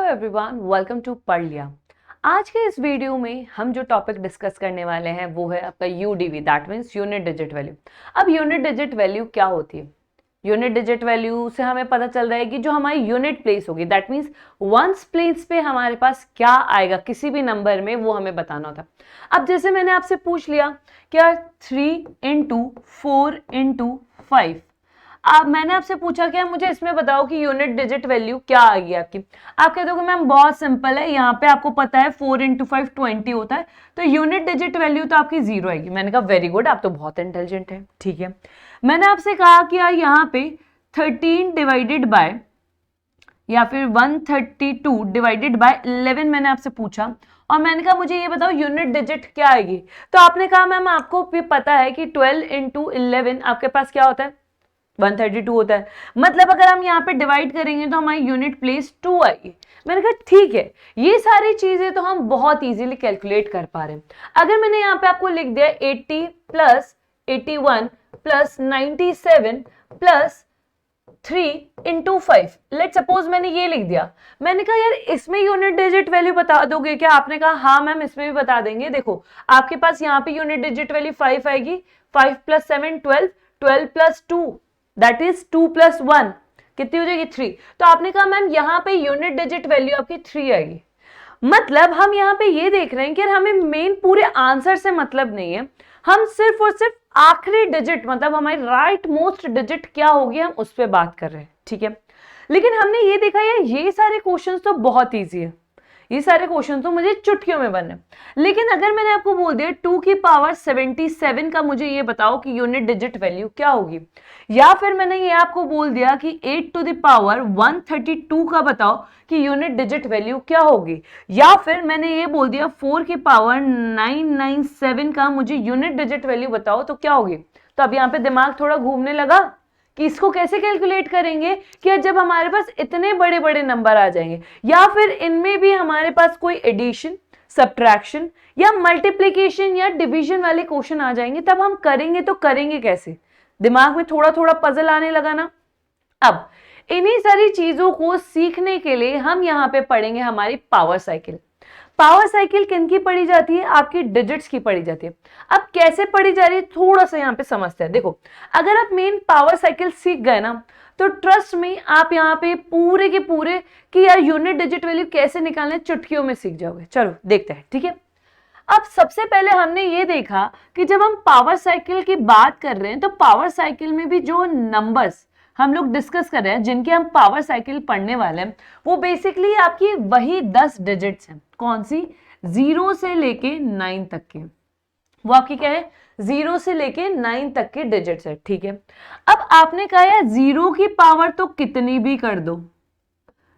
Everyone, welcome to पढ़ लिया। आज के इस वीडियो में हम जो टॉपिक डिस्कस करने वाले हैं वो है आपका UDV, that means unit digit value. अब यूनिट डिजिट वैल्यू क्या होती है? यूनिट डिजिट वैल्यू से हमें पता चल रहा है कि जो हमारी यूनिट प्लेस होगी, दैट मीन्स वंस प्लेस पे हमारे पास क्या आएगा किसी भी नंबर में, वो हमें बताना होता है। अब जैसे मैंने आपसे पूछ लिया क्या 3 × 4 × 5, अब मैंने आपसे पूछा क्या मुझे इसमें बताओ कि यूनिट डिजिट वैल्यू क्या आएगी आपकी। आप कहते हो कि मैम बहुत सिंपल है, यहाँ पे आपको पता है 4 × 5 20 होता है, तो यूनिट डिजिट वैल्यू तो आपकी 0 आएगी। मैंने कहा वेरी गुड, आप तो बहुत इंटेलिजेंट है। ठीक है, मैंने आपसे कहा कि यार यहाँ पे 13 डिवाइडेड बाय या फिर 132 डिवाइडेड बाय 11 मैंने आपसे पूछा, और मैंने कहा मुझे ये बताओ यूनिट डिजिट क्या आएगी। तो आपने कहा मैम आपको भी पता है कि 12 × 11 आपके पास क्या होता है, 132 होता है। मतलब अगर हम यहाँ पे डिवाइड करेंगे तो हमारी यूनिट प्लेस 2 आएगी। मैंने कहा ठीक है, ये सारी चीजें तो हम बहुत इजीली कैलकुलेट कर पा रहे हैं। अगर मैंने यहाँ पे आपको लिख दिया 80 + 81 + 97 + 3 × 5, लेट सपोज मैंने ये लिख दिया। मैंने कहा यार इसमें यूनिट डिजिट वैल्यू बता दोगे क्या? आपने कहा हाँ मैम इसमें भी बता देंगे। देखो आपके पास यहाँ पे यूनिट डिजिट वैल्यू 5 आएगी, 5 + 7 12, 12 + 2 दैट इज 2 + 1 कितनी हो जाएगी 3। तो आपने कहा मैम यहाँ पे यूनिट डिजिट वैल्यू आपकी 3 आएगी। मतलब हम यहाँ पे ये देख रहे हैं कि हमें मेन पूरे आंसर से मतलब नहीं है, हम सिर्फ और सिर्फ आखिरी डिजिट मतलब हमारी राइट मोस्ट डिजिट क्या होगी हम उस पर बात कर रहे हैं। ठीक है, लेकिन हमने ये देखा यार ये सारे क्वेश्चंस तो बहुत ईजी है, ये सारे क्वेश्चन तो मुझे चुटकियों में बनने। लेकिन अगर मैंने आपको बोल दिया 2 की पावर 77 का मुझे ये बताओ कि यूनिट डिजिट वैल्यू क्या होगी, या फिर मैंने ये आपको बोल दिया कि 8 टू द पावर 132 का बताओ कि यूनिट डिजिट वैल्यू क्या होगी, या फिर मैंने ये बोल दिया 4 की पावर 997 का मुझे यूनिट डिजिट वैल्यू बताओ तो क्या होगी। तो अब यहाँ पे दिमाग थोड़ा घूमने लगा कि इसको कैसे कैलकुलेट करेंगे कि जब हमारे पास इतने बड़े बड़े नंबर आ जाएंगे, या फिर इनमें भी हमारे पास कोई एडिशन, सब्ट्रैक्शन या मल्टीप्लिकेशन या डिवीजन वाले क्वेश्चन आ जाएंगे, तब हम करेंगे तो करेंगे कैसे। दिमाग में थोड़ा थोड़ा पजल आने लगा ना। अब इन्हीं सारी चीजों को सीखने के लिए हम यहाँ पे पढ़ेंगे हमारी पावर साइकिल। पावर साइकिल किन की पढ़ी जाती है? आपकी डिजिट्स की पढ़ी जाती है। अब कैसे पढ़ी जा रही है थोड़ा सा यहाँ पे समझते हैं। देखो अगर आप मेन पावर साइकिल सीख गए ना तो ट्रस्ट में आप यहाँ पे पूरे के पूरे कि यार यूनिट डिजिट वैल्यू कैसे निकालना है चुटकियों में सीख जाओगे। चलो देखते हैं। ठीक है, अब सबसे पहले हमने ये देखा कि जब हम पावर साइकिल की बात कर रहे हैं तो पावर साइकिल में भी जो नंबर्स हम लोग डिस्कस कर रहे हैं जिनके हम पावर साइकिल पढ़ने वाले हैं वो बेसिकली आपकी वही 10 डिजिट्स हैं। कौन सी? 0 से लेके 9 तक के, वो आपकी क्या है 0 से लेके 9 तक के डिजिट्स है। ठीक है, अब आपने कहा यार 0 की पावर तो कितनी भी कर दो,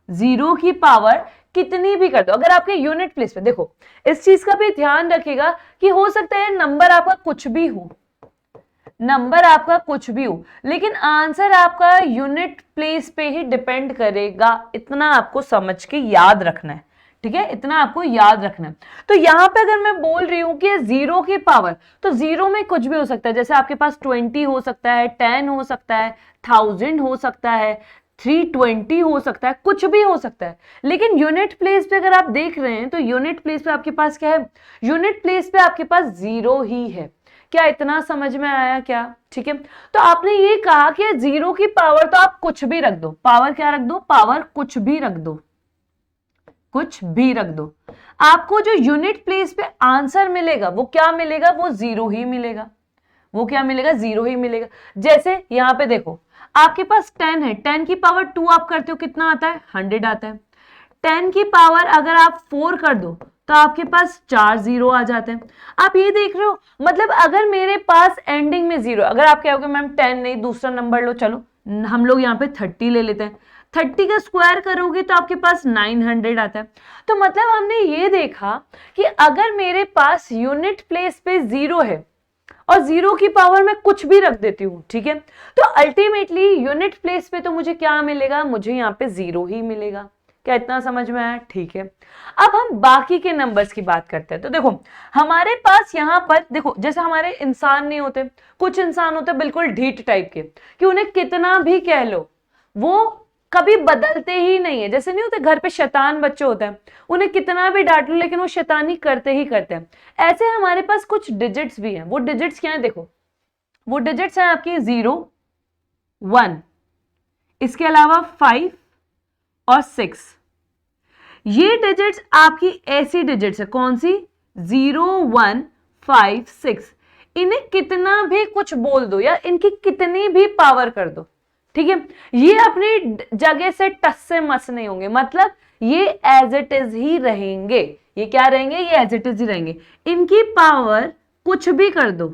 0 की पावर कितनी भी कर दो। अगर आपके यूनिट प्लेस पे देखो इस चीज का भी ध्यान रखिएगा कि हो सकता है नंबर आपका कुछ भी हो, नंबर आपका कुछ भी हो, लेकिन आंसर आपका यूनिट प्लेस पे ही डिपेंड करेगा। इतना आपको समझ के याद रखना है। ठीक है, इतना आपको याद रखना है। तो यहां पे अगर मैं बोल रही हूं कि 0 की पावर, तो 0 में कुछ भी हो सकता है। जैसे आपके पास 20 हो सकता है, 10 हो सकता है, 1000 हो सकता है, 320 हो सकता है, कुछ भी हो सकता है। लेकिन यूनिट प्लेस पे अगर आप देख रहे हैं तो यूनिट प्लेस पे आपके पास क्या है? यूनिट प्लेस पे आपके पास 0 ही है। क्या इतना समझ में आया क्या? ठीक है, तो आपने ये कहा कि 0 की पावर तो आप कुछ भी रख दो। पावर क्या रख दो? पावर कुछ भी रख दो, कुछ भी रख दो। आपको जो यूनिट प्लेस पे आंसर मिलेगा वो क्या मिलेगा? वो 0 ही मिलेगा। वो क्या मिलेगा? 0 ही मिलेगा। जैसे यहां पे देखो आपके पास 10 है, 10 की पावर 2 आप करते हो कितना आता है? 100 आता है। 10 की पावर अगर आप 4 कर दो तो आपके पास 4 0 आ जाते हैं। आप ये देख रहे हो, मतलब अगर मेरे पास एंडिंग में 0, अगर आप कहोगे मैम 10 नहीं दूसरा नंबर लो, चलो हम लोग यहाँ पे 30 ले लेते हैं। 30 का स्क्वायर करोगे तो आपके पास 900 आता है। तो मतलब हमने ये देखा कि अगर मेरे पास यूनिट प्लेस पे 0 है और 0 की पावर में कुछ भी रख देती हूँ, ठीक है, तो अल्टीमेटली यूनिट प्लेस पे तो मुझे क्या मिलेगा? मुझे यहाँ पे 0 ही मिलेगा। क्या इतना समझ में आया? ठीक है, अब हम बाकी के नंबर्स की बात करते हैं। तो देखो हमारे पास यहाँ पर देखो जैसे हमारे इंसान नहीं होते, कुछ इंसान होते बिल्कुल ढीठ टाइप के कि उन्हें कितना भी कह लो वो कभी बदलते ही नहीं है। जैसे नहीं होते घर पे शैतान बच्चे होते हैं, उन्हें कितना भी डांट लो लेकिन वो शैतानी करते ही करते हैं। ऐसे हमारे पास कुछ डिजिट्स भी हैं। वो डिजिट्स क्या है, देखो वो डिजिट्स हैं आपकी 0, 1, इसके अलावा 5 और 6। ये डिजिट्स आपकी ऐसी डिजिट्स है, कौन सी, 0, 1, 5, 6। इन्हें कितना भी कुछ बोल दो या इनकी कितनी भी पावर कर दो, ठीक है, ये अपनी जगह से टस से मस नहीं होंगे, मतलब ये एज इट इज ही रहेंगे। ये क्या रहेंगे, ये एज इट इज ही रहेंगे। इनकी पावर कुछ भी कर दो,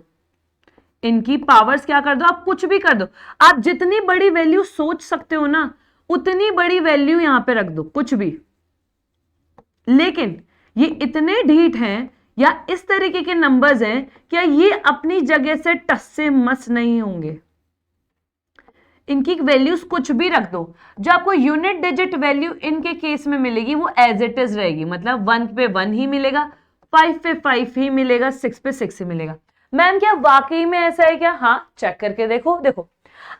इनकी पावर्स क्या कर दो, आप कुछ भी कर दो। आप जितनी बड़ी वैल्यू सोच सकते हो ना, उतनी बड़ी वैल्यू यहां पे रख दो, कुछ भी। लेकिन ये इतने ढीठ हैं या इस तरीके के नंबर्स हैं क्या ये अपनी जगह से टस से मस नहीं होंगे। इनकी वैल्यूज कुछ भी रख दो, जो आपको यूनिट डिजिट वैल्यू इनके केस में मिलेगी वो एज इट इज रहेगी। मतलब 1 पे 1 ही मिलेगा, 5 पे 5 ही मिलेगा, 6 पे 6 ही मिलेगा। मैम क्या वाकई में ऐसा है क्या? हाँ, चेक करके देखो। देखो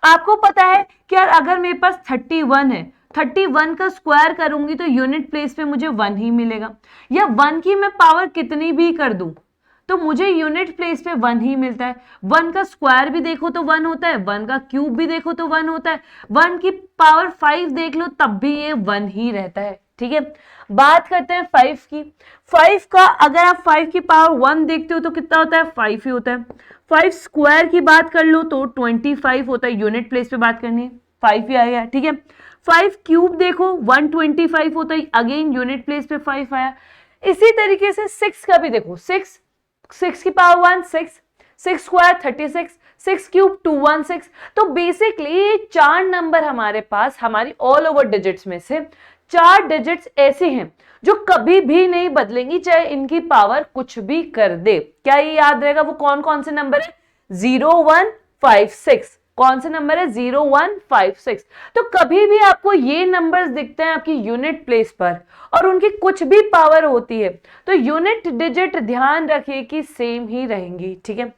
आपको पता है कि यार अगर मेरे पास 31 है, 31 का स्क्वायर करूंगी तो यूनिट प्लेस पे मुझे 1 ही मिलेगा, या 1 की मैं पावर कितनी भी कर दूं तो मुझे यूनिट प्लेस पे 1 ही मिलता है। 1 का स्क्वायर भी देखो तो 1 होता है, 1 का क्यूब भी देखो तो 1 होता है, 1 की पावर 5 देख लो तब भी ये 1 ही रहता है। ठीक है, बात करते हैं 5 की। 5 का अगर आप 5 की पावर 1 देखते हो तो कितना होता है, 5 ही होता है। 5 स्क्वायर की बात कर लो तो 25 होता है, यूनिट प्लेस पे बात करनी है 5 ही आएगा। ठीक है, 5 क्यूब देखो 125 होता है, अगेन यूनिट प्लेस पे 5 आया। इसी तरीके से 6 का भी देखो, 6 की पावर 1 6, 6 स्क्वायर 36, 6 क्यूब 216। तो बेसिकली ये 4 नंबर हमारे पास, हमारी ऑल ओवर डिजिट्स में से 4 डिजिट्स ऐसे हैं जो कभी भी नहीं बदलेंगी, चाहे इनकी पावर कुछ भी कर दे। क्या ये याद रहेगा वो कौन कौन से नंबर है? 0, 1, 5, 6। कौन से नंबर है? 0, 1, 5, 6। तो कभी भी आपको ये नंबर्स दिखते हैं आपकी यूनिट प्लेस पर और उनकी कुछ भी पावर होती है तो यूनिट डिजिट ध्यान रखिए कि सेम ही रहेंगी। ठीक है,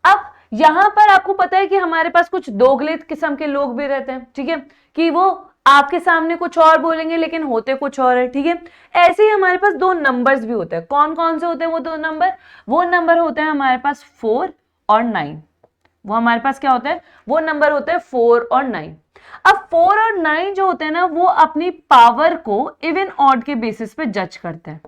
अब यहां पर आपको पता है कि हमारे पास कुछ दोगले किस्म के लोग भी रहते हैं। ठीक है, कि वो आपके सामने कुछ और बोलेंगे लेकिन होते कुछ और है। ठीक है, ऐसे ही हमारे पास 2 नंबर्स भी होते हैं। कौन कौन से होते हैं वो 2 नंबर? वो नंबर होते हैं हमारे पास 4 और 9। वो हमारे पास क्या होता है? वो नंबर होते हैं 4 और 9। अब 4 और 9 जो होते हैं ना, वो अपनी पावर को इवन ऑड के बेसिस पे जज करते हैं।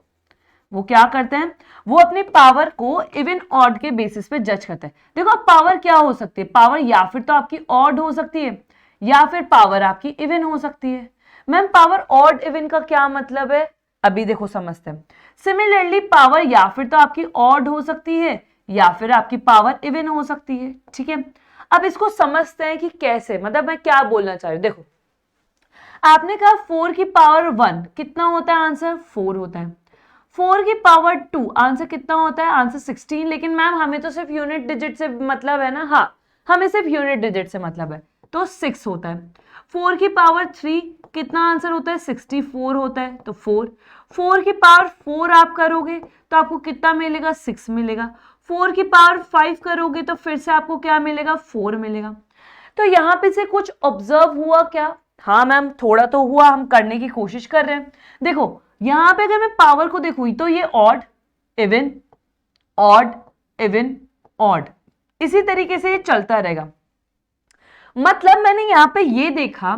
वो क्या करते हैं? वो अपनी पावर को इवन ऑड के बेसिस पे जज करते हैं। देखो अब पावर क्या हो सकती है? पावर या फिर तो आपकी ऑड हो सकती है या फिर पावर आपकी इवन हो सकती है। मैम पावर ऑड इवन का क्या मतलब है? अभी देखो समझते हैं। सिमिलरली पावर या फिर तो आपकी ऑड हो सकती है या फिर आपकी पावर इवन हो सकती है। ठीक है, अब इसको समझते हैं कि कैसे, मतलब मैं क्या बोलना चाह रही हूं। देखो आपने कहा 4 की पावर 1 कितना होता है? आंसर 4 होता है। 4 की पावर 2 आंसर कितना होता है? आंसर 16। लेकिन मैम हमें तो सिर्फ यूनिट डिजिट से मतलब है ना। हाँ, हमें सिर्फ यूनिट डिजिट से मतलब है, तो 6 होता है। 4 की पावर 3 कितना आंसर होता है? 64 होता है, तो 4 की पावर 4 आप करोगे तो आपको कितना मिलेगा? 6 मिलेगा। 4 की पावर 5 करोगे तो फिर से आपको क्या मिलेगा? 4 मिलेगा। तो यहां पे से कुछ ऑब्जर्व हुआ क्या? हाँ मैम थोड़ा तो हुआ, हम करने की कोशिश कर रहे हैं। देखो यहां पे अगर मैं पावर को देखूं तो ये odd even odd even odd, इसी तरीके से ये चलता रहेगा। मतलब मैंने यहां पे ये देखा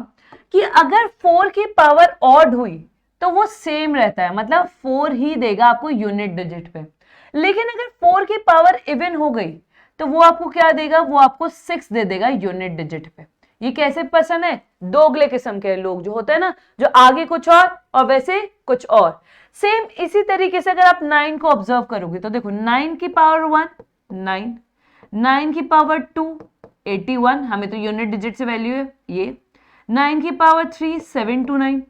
कि अगर 4 की पावर ऑड हुई तो वो सेम रहता है, मतलब 4 ही देगा आपको यूनिट डिजिट पे। लेकिन अगर 4 की पावर इवन हो गई तो वो आपको क्या देगा? वो आपको 6 दे देगा यूनिट डिजिट पे। ये कैसे पसंद है? दोगले किस्म के लोग जो होते हैं ना, जो आगे कुछ और वैसे कुछ और। सेम इसी तरीके से अगर आप 9 को ऑब्जर्व करोगे तो देखो 9 की पावर 1 9, 9 की पावर 2 81, हमें तो यूनिट डिजिट से वैल्यू है ये। 9 की पावर 3 729।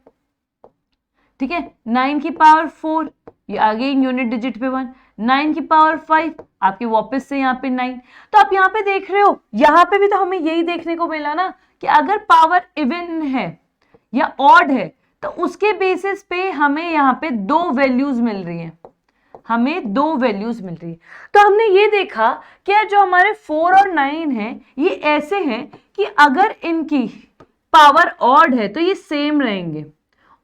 ठीक है, 9 की पावर 4 ये आगे यूनिट डिजिट पे 1। 9 की पावर 5 आपके वापस से यहाँ पे 9। तो आप यहाँ पे देख रहे हो, यहाँ पे भी तो हमें यही देखने को मिला ना कि अगर पावर इवन है या ऑड है तो उसके बेसिस पे हमें यहाँ पे 2 वैल्यूज मिल रही हैं, हमें 2 वैल्यूज मिल रही है। तो हमने ये देखा कि जो हमारे 4 और 9 हैं ये ऐसे हैं कि अगर इनकी पावर ऑड है तो ये सेम रहेंगे,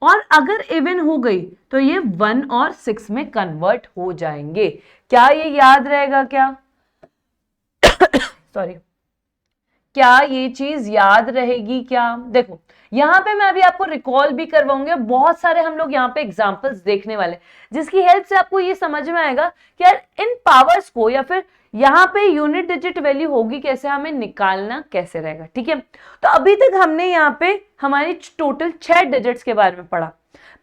और अगर इवन हो गई तो ये 1 और 6 में कन्वर्ट हो जाएंगे। क्या ये याद रहेगा क्या? सॉरी, क्या ये चीज याद रहेगी क्या? देखो यहां पे मैं अभी आपको रिकॉल भी करवाऊंगी, बहुत सारे हम लोग यहाँ पे एग्जांपल्स देखने वाले, जिसकी हेल्प से आपको ये समझ में आएगा कि यार इन पावर्स को या फिर यहाँ पे यूनिट डिजिट वैल्यू होगी कैसे, हमें निकालना कैसे रहेगा। ठीक है, तो अभी तक हमने यहाँ पे हमारी टोटल 6 डिजिट्स के बारे में पढ़ा।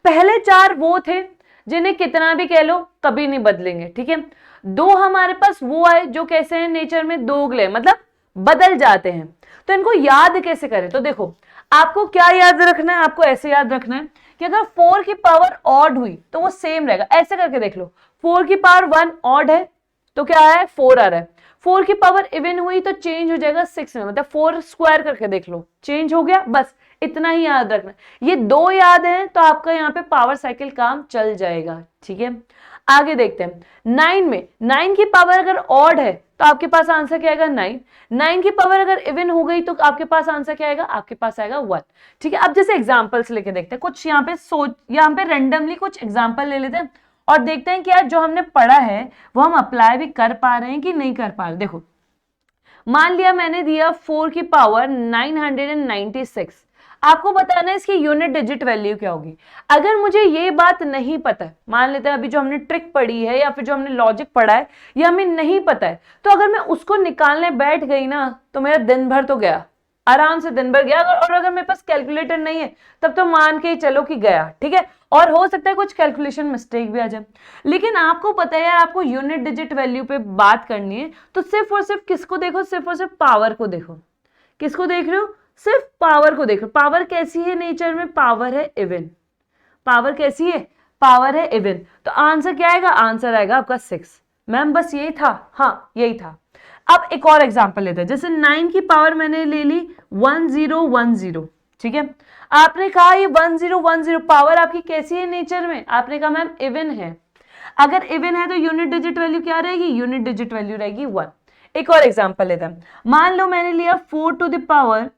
पहले 4 वो थे जिन्हें कितना भी कह लो कभी नहीं बदलेंगे। ठीक है, 2 हमारे पास वो आए जो कैसे हैं नेचर में दोगले, मतलब बदल जाते हैं। तो इनको याद कैसे करें? तो देखो आपको क्या याद रखना है, आपको ऐसे याद रखना है कि अगर 4 की पावर ऑड हुई तो वो सेम रहेगा। ऐसे करके देख लो, 4 की पावर 1 ऑड है तो क्या है 4 आ रहा है, 4 की पावर इवन हुई तो चेंज हो जाएगा 6 में, मतलब 4 स्क्वायर करके देख लो चेंज हो गया। बस इतना ही याद रखना, ये 2 याद है तो आपका यहाँ पे पावर साइकिल काम चल जाएगा। ठीक है, आगे देखते हैं 9 में, 9 की पावर अगर ऑड है तो आपके पास आंसर क्या आएगा 9, 9 की पावर अगर इवन हो गई तो आपके पास आंसर क्या आएगा, आपके पास आएगा 1। ठीक है, अब जैसे एग्जांपल्स लेके देखते हैं कुछ, यहाँ पे रैंडमली कुछ एग्जांपल ले लेते हैं और देखते हैं कि यार जो हमने पढ़ा है वो हम अप्लाई भी कर पा रहे हैं कि नहीं कर पा रहे। देखो मान लिया मैंने दिया 4 की पावर 996, आपको बताना है इसकी यूनिट डिजिट वैल्यू क्या होगी। अगर मुझे ये बात नहीं पता है, मान लेते हैं अभी जो हमने ट्रिक पढ़ी है या फिर जो हमने लॉजिक पढ़ा है ये हमें नहीं पता है, तो अगर मैं उसको निकालने बैठ गई ना तो मेरा दिन भर तो गया, आराम से दिन भर गया। और अगर मेरे पास कैलकुलेटर नहीं है तब तो मान के ही चलो कि गया। ठीक है, और हो सकता है कुछ कैलकुलेशन मिस्टेक भी आ जाए। लेकिन आपको पता है यार आपको यूनिट डिजिट वैल्यू पे बात करनी है तो सिर्फ और सिर्फ किसको देखो, सिर्फ और सिर्फ पावर को देखो। किसको देख रहे हो? सिर्फ पावर को देखो। पावर कैसी है नेचर में? पावर है इवन। पावर कैसी है? पावर है इवन। तो आंसर क्या आएगा? आंसर आएगा आपका 6। मैम बस यही था? हाँ यही था। अब एक और एग्जांपल लेते हैं, जैसे 9 की पावर मैंने ले ली 1010। ठीक है, आपने कहा ये 1010 पावर आपकी कैसी है नेचर में? आपने कहा मैम इवन है। अगर इवन है तो यूनिट डिजिट वैल्यू क्या रहेगी? यूनिट डिजिट वैल्यू रहेगी 1। एक और एग्जांपल लेते हैं, मान लो मैंने लिया 4 to the power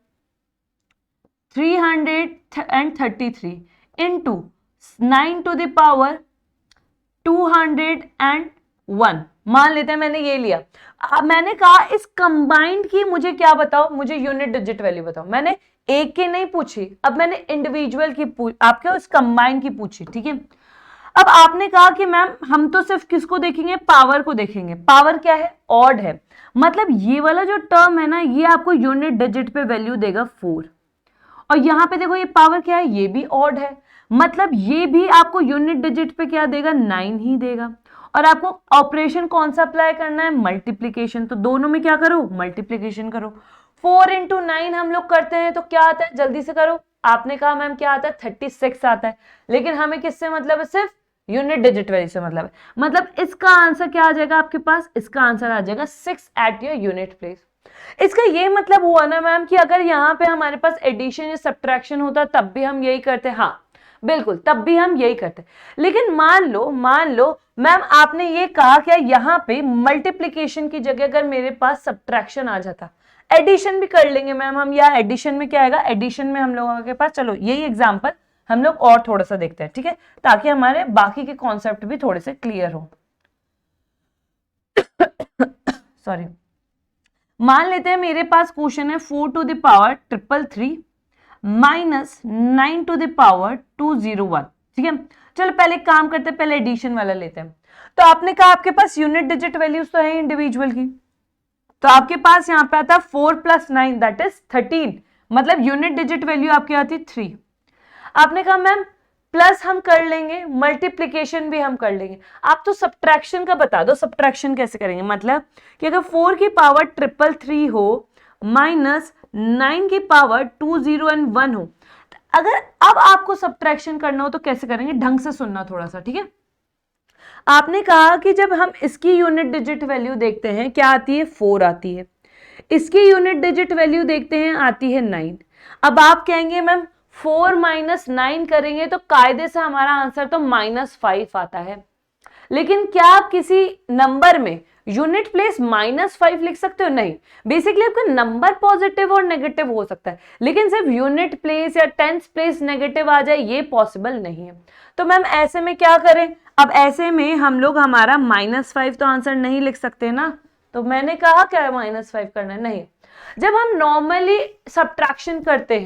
333 into 9 to the power 201। मान लेते हैं मैंने ये लिया। अब मैंने कहा इस कंबाइंड की मुझे क्या बताओ, मुझे यूनिट डिजिट वैल्यू बताओ। मैंने एक की नहीं पूछी, अब मैंने इंडिविजुअल की आपके उस कंबाइंड की पूछी। ठीक है, अब आपने कहा कि मैम हम तो सिर्फ किसको देखेंगे? पावर को देखेंगे। पावर क्या है? ऑड है, मतलब ये वाला जो टर्म है ना ये आपको यूनिट डिजिट पे वैल्यू देगा 4। और यहां पे देखो ये पावर क्या है? ये भी ऑड है, मतलब ये भी आपको यूनिट डिजिट पे क्या देगा? 9 ही देगा। और आपको ऑपरेशन कौन सा अप्लाई करना है? मल्टीप्लीकेशन। तो दोनों में क्या करो? मल्टीप्लीकेशन करो। 4 इंटू 9 हम लोग करते हैं तो क्या आता है? जल्दी से करो। आपने कहा मैम क्या आता है? 36 आता है। लेकिन हमें किससे मतलब है? सिर्फ यूनिट डिजिट वैल्यू से मतलब है। मतलब इसका आंसर क्या आ जाएगा आपके पास? इसका आंसर आ जाएगा 6 एट योर यूनिट प्लेस। इसका ये मतलब हुआ ना मैम कि अगर यहाँ पे हमारे पास एडिशन या सब्ट्रैक्शन होता तब भी हम यही करते। हाँ बिल्कुल, तब भी हम यही करते। लेकिन मान लो मैम आपने ये कहा क्या यहाँ पे मल्टीप्लीकेशन की जगह अगर मेरे पास सब्ट्रैक्शन आ जाता, एडिशन भी कर लेंगे मैम हम। या एडिशन में क्या आएगा? एडिशन में हम लोगों के पास, चलो यही एग्जांपल हम लोग और थोड़ा सा देखते हैं। ठीक है, ताकि हमारे बाकी के कॉन्सेप्ट भी थोड़े से क्लियर हो। सॉरी, मान लेते हैं मेरे पास क्वेश्चन है 4 to the power 333 minus 9 to the power 201। ठीक है, चलो पहले काम करते हैं, पहले एडिशन वाला लेते हैं। तो आपने कहा आपके पास यूनिट डिजिट वैल्यूज तो है इंडिविजुअल की, तो आपके पास यहाँ पे आता 4 + 9 दैट इज 13, मतलब यूनिट डिजिट वैल्यू आपकी आती 3। आपने कहा मैम प्लस हम कर लेंगे, मल्टीप्लीकेशन भी हम कर लेंगे, आप तो सब्ट्रैक्शन का बता दो। सब्ट्रैक्शन कैसे करेंगे? मतलब कि अगर 4 की पावर 333 हो माइनस 9 की पावर 201 हो, अगर अब आपको सब्ट्रैक्शन करना हो तो कैसे करेंगे? ढंग से सुनना थोड़ा सा। ठीक है, आपने कहा कि जब हम इसकी यूनिट डिजिट वैल्यू देखते हैं क्या आती है? 4 आती है। इसकी यूनिट डिजिट वैल्यू देखते हैं आती है 9। अब आप कहेंगे मैम 4 - 9 करेंगे तो कायदे से हमारा आंसर तो -5 आता है। लेकिन क्या आप किसी नंबर में यूनिट प्लेस -5 लिख सकते हो? नहीं, बेसिकली आपका नंबर पॉजिटिव और नेगेटिव हो सकता है, लेकिन सिर्फ यूनिट प्लेस या टेंथ प्लेस नेगेटिव आ जाए ये पॉसिबल नहीं है। तो मैम ऐसे में क्या करें? अब ऐसे में हम लोग हमारा -5 तो आंसर नहीं लिख सकते ना, तो मैंने कहा क्या -5 करना है? नहीं। जब हम नॉर्मली सब्ट्रैक्शन करते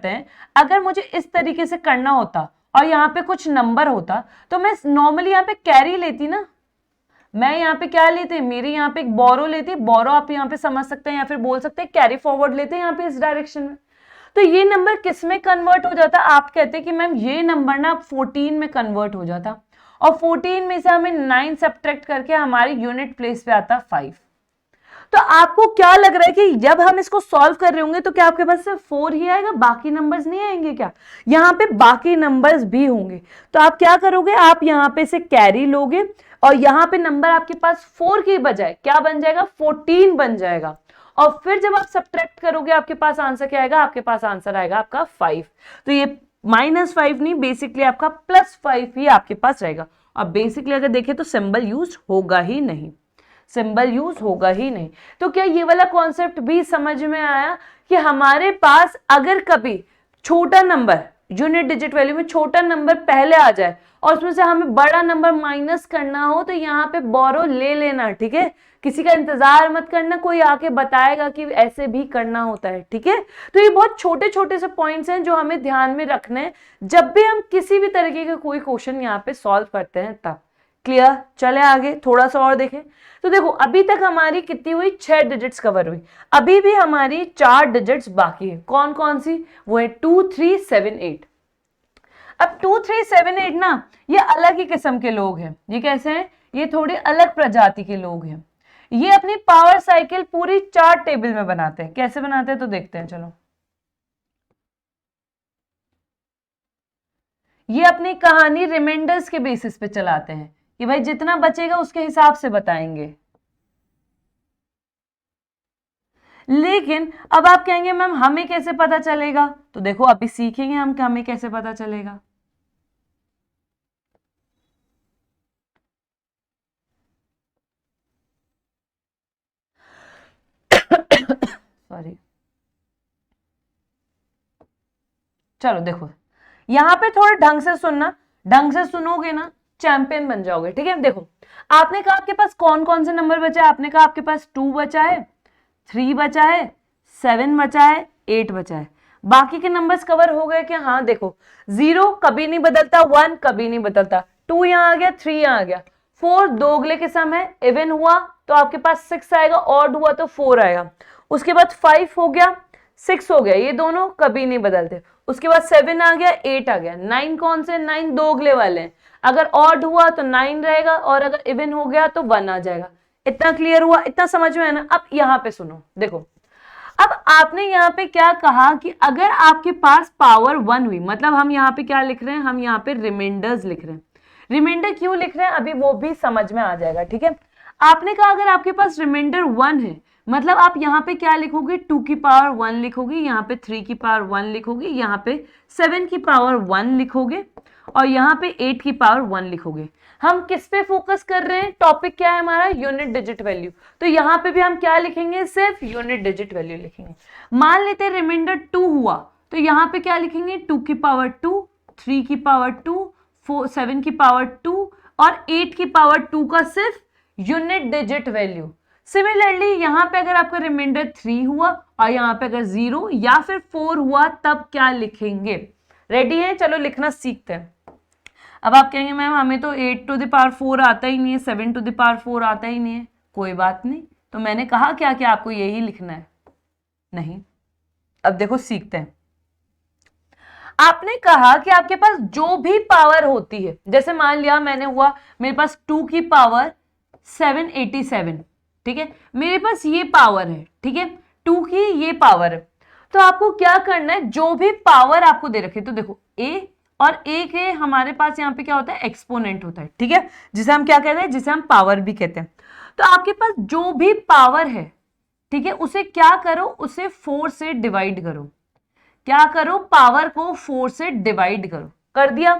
हैं, अगर मुझे इस तरीके से करना होता और यहाँ पे कुछ नंबर होता तो मैं नॉर्मली यहाँ पे कैरी लेती ना, मैं यहाँ पे क्या लेते, मेरे यहाँ पे एक बोरो लेते, बोरो आप यहाँ पे समझ सकते हैं या फिर बोल सकते हैं कैरी फॉरवर्ड लेते हैं यहाँ पे इस डायरेक्शन में। तो ये नंबर किस में कन्वर्ट हो जाता? आप कहते हैं कि मैम ये नंबर ना 14 में कन्वर्ट हो जाता, और 14 में से हमें 9 सब्ट्रैक्ट करके हमारी यूनिट प्लेस पे आता 5। तो आपको क्या लग रहा है कि जब हम इसको सॉल्व कर रहे होंगे तो क्या आपके पास सिर्फ 4 ही आएगा, बाकी नंबर्स नहीं आएंगे क्या? यहाँ पे बाकी नंबर्स भी होंगे। तो आप क्या करोगे, आप यहाँ पे से कैरी लोगे और यहाँ पे नंबर आपके पास 4 की बजाय क्या बन जाएगा, 14 बन जाएगा। और फिर जब आप सब्ट्रैक्ट करोगे आपके पास आंसर क्या आएगा? आपके पास आंसर आएगा आपका 5। तो ये -5 नहीं, बेसिकली आपका +5 ही आपके पास रहेगा। और बेसिकली अगर देखें तो सिंबल यूज होगा ही नहीं, तो क्या ये वाला कॉन्सेप्ट भी समझ में आया कि हमारे पास अगर कभी छोटा नंबर यूनिट डिजिट वैल्यू में छोटा नंबर पहले आ जाए और उसमें से हमें बड़ा नंबर माइनस करना हो तो यहाँ पे बोरो ले लेना, ठीक है? किसी का इंतजार मत करना, कोई आके बताएगा कि ऐसे भी करना होता है, ठीक है? तो ये बहुत छोटे छोटे से पॉइंट्स हैं जो हमें ध्यान में रखने हैं जब भी हम किसी भी तरीके का कोई क्वेश्चन यहाँ पे सॉल्व करते हैं तब। क्लियर? चले आगे थोड़ा सा और देखें। तो देखो अभी तक हमारी कितनी हुई, 6 डिजिट्स कवर हुई, अभी भी हमारी 4 डिजिट्स बाकी है। कौन कौन सी? वो है 2, 3, 7, 8। अब 2, 3, 7, 8 ना ये अलग ही किस्म के लोग हैं। ये कैसे हैं? ये थोड़ी अलग प्रजाति के लोग हैं। ये अपनी पावर साइकिल पूरी 4 टेबल में बनाते हैं। कैसे बनाते हैं तो देखते हैं, चलो। ये अपनी कहानी रिमाइंडर्स के बेसिस पे चलाते हैं कि भाई जितना बचेगा उसके हिसाब से बताएंगे। लेकिन अब आप कहेंगे मैम हमें कैसे पता चलेगा? तो देखो अभी सीखेंगे हम कि हमें कैसे पता चलेगा। सॉरी, चलो देखो यहां पे थोड़ा ढंग से सुनना, ढंग से सुनोगे ना चैंपियन बन जाओगे, ठीक है? देखो आपने कहा आपके पास कौन कौन से नंबर बचा है? आपने कहा आपके पास 2 बचा है, 3 बचा है, 7 बचा है, 8 बचा है। बाकी के नंबर्स कवर हो गए क्या? हाँ देखो 0 कभी नहीं बदलता, 1 कभी नहीं बदलता, 2 यहां आ गया, 3 यहां आ गया, 4 दोगले के सम है, इवन हुआ तो आपके पास 6 आएगा, ऑड हुआ तो 4 आएगा। उसके बाद 5 हो गया, 6 हो गया, ये दोनों कभी नहीं बदलते। उसके बाद 7 आ गया, 8 आ गया। 9 कौन से? 9 दोगले वाले हैं, अगर ऑड हुआ तो 9 रहेगा और अगर इवन हो गया तो 1 आ जाएगा। इतना क्लियर हुआ? इतना समझ में है ना? अब यहां पे सुनो, देखो अब आपने यहाँ पे क्या कहा कि अगर आपके पास पावर 1 हुई, मतलब हम यहाँ पे क्या लिख रहे हैं, हम यहाँ पे रिमाइंडर्स लिख रहे हैं। रिमाइंडर क्यों लिख रहे हैं अभी वो भी समझ में आ जाएगा, ठीक है? आपने कहा अगर आपके पास रिमाइंडर 1 है मतलब आप यहाँ पे क्या लिखोगे, 2 की पावर 1 लिखोगे, यहाँ पे 3 की पावर 1 लिखोगे, यहाँ पे 7 की पावर 1 लिखोगे और यहाँ पे 8 की पावर 1 लिखोगे। हम किस पे फोकस कर रहे हैं? टॉपिक क्या है हमारा? Unit digit value. तो यहाँ पे भी हम क्या लिखेंगे? सिर्फ यूनिट डिजिट वैल्यू लिखेंगे। मान लेते हैं रिमाइंडर 2 हुआ तो यहाँ पे क्या लिखेंगे? 2 की पावर 2, 3 की पावर 2, 7 की पावर 2 और 8 की पावर 2 का सिर्फ यूनिट डिजिट वैल्यू। सिमिलरली यहाँ पे अगर आपका रिमाइंडर 3 हुआ और यहाँ पे अगर 0 या फिर 4 हुआ तब क्या लिखेंगे? रेडी है? चलो लिखना सीखते हैं। अब आप कहेंगे मैम हमें तो 8 टू द पावर 4 आता ही नहीं है, 7 टू द पावर 4 आता ही नहीं है। कोई बात नहीं, तो मैंने कहा क्या कि आपको यही लिखना है? नहीं। अब देखो सीखते हैं। आपने कहा कि आपके पास जो भी पावर होती है, जैसे मान लिया मैंने हुआ मेरे पास 2 की पावर 787, ठीक है? मेरे पास ये पावर है, ठीक है? 2 की ये पावर है। तो आपको क्या करना है, जो भी पावर आपको दे रखे, तो देखो ए और ए के हमारे पास यहाँ पे क्या होता है? एक्सपोनेंट होता है, ठीक है? जिसे हम क्या कहते हैं? जिसे हम पावर भी कहते हैं। तो आपके पास जो भी पावर है, ठीक है, उसे क्या करो? उसे 4 से डिवाइड करो। क्या करो? पावर को 4 से डिवाइड करो। कर दिया।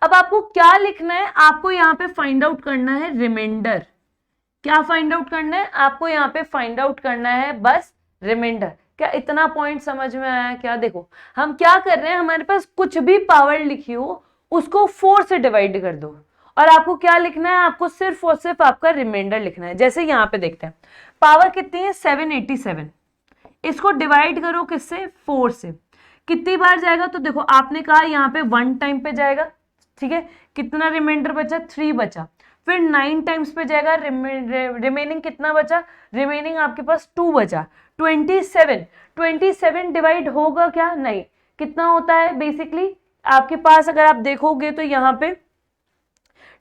अब आपको क्या लिखना है, आपको यहाँ पे फाइंड आउट करना है रिमाइंडर। क्या फाइंड आउट करना है आपको, यहाँ पे फाइंड आउट करना है बस रिमाइंडर। क्या इतना पॉइंट समझ में आया क्या? देखो हम क्या कर रहे हैं, हमारे पास कुछ भी पावर लिखी हो उसको 4 से डिवाइड कर दो, और आपको क्या लिखना है, आपको सिर्फ और सिर्फ आपका रिमाइंडर लिखना है। जैसे यहाँ पे देखते हैं पावर कितनी है 787, इसको डिवाइड करो किससे, 4 से, कितनी बार जाएगा? तो देखो आपने कहा यहाँ पे 1 टाइम पे जाएगा, ठीक है, कितना रिमाइंडर बचा, 3 बचा, फिर 9 टाइम्स पे जाएगा, रिमेनिंग कितना बचा, रिमेनिंग आपके पास 2 बचा, 27 डिवाइड होगा क्या, नहीं, कितना होता है बेसिकली आपके पास, अगर आप देखोगे तो यहाँ पे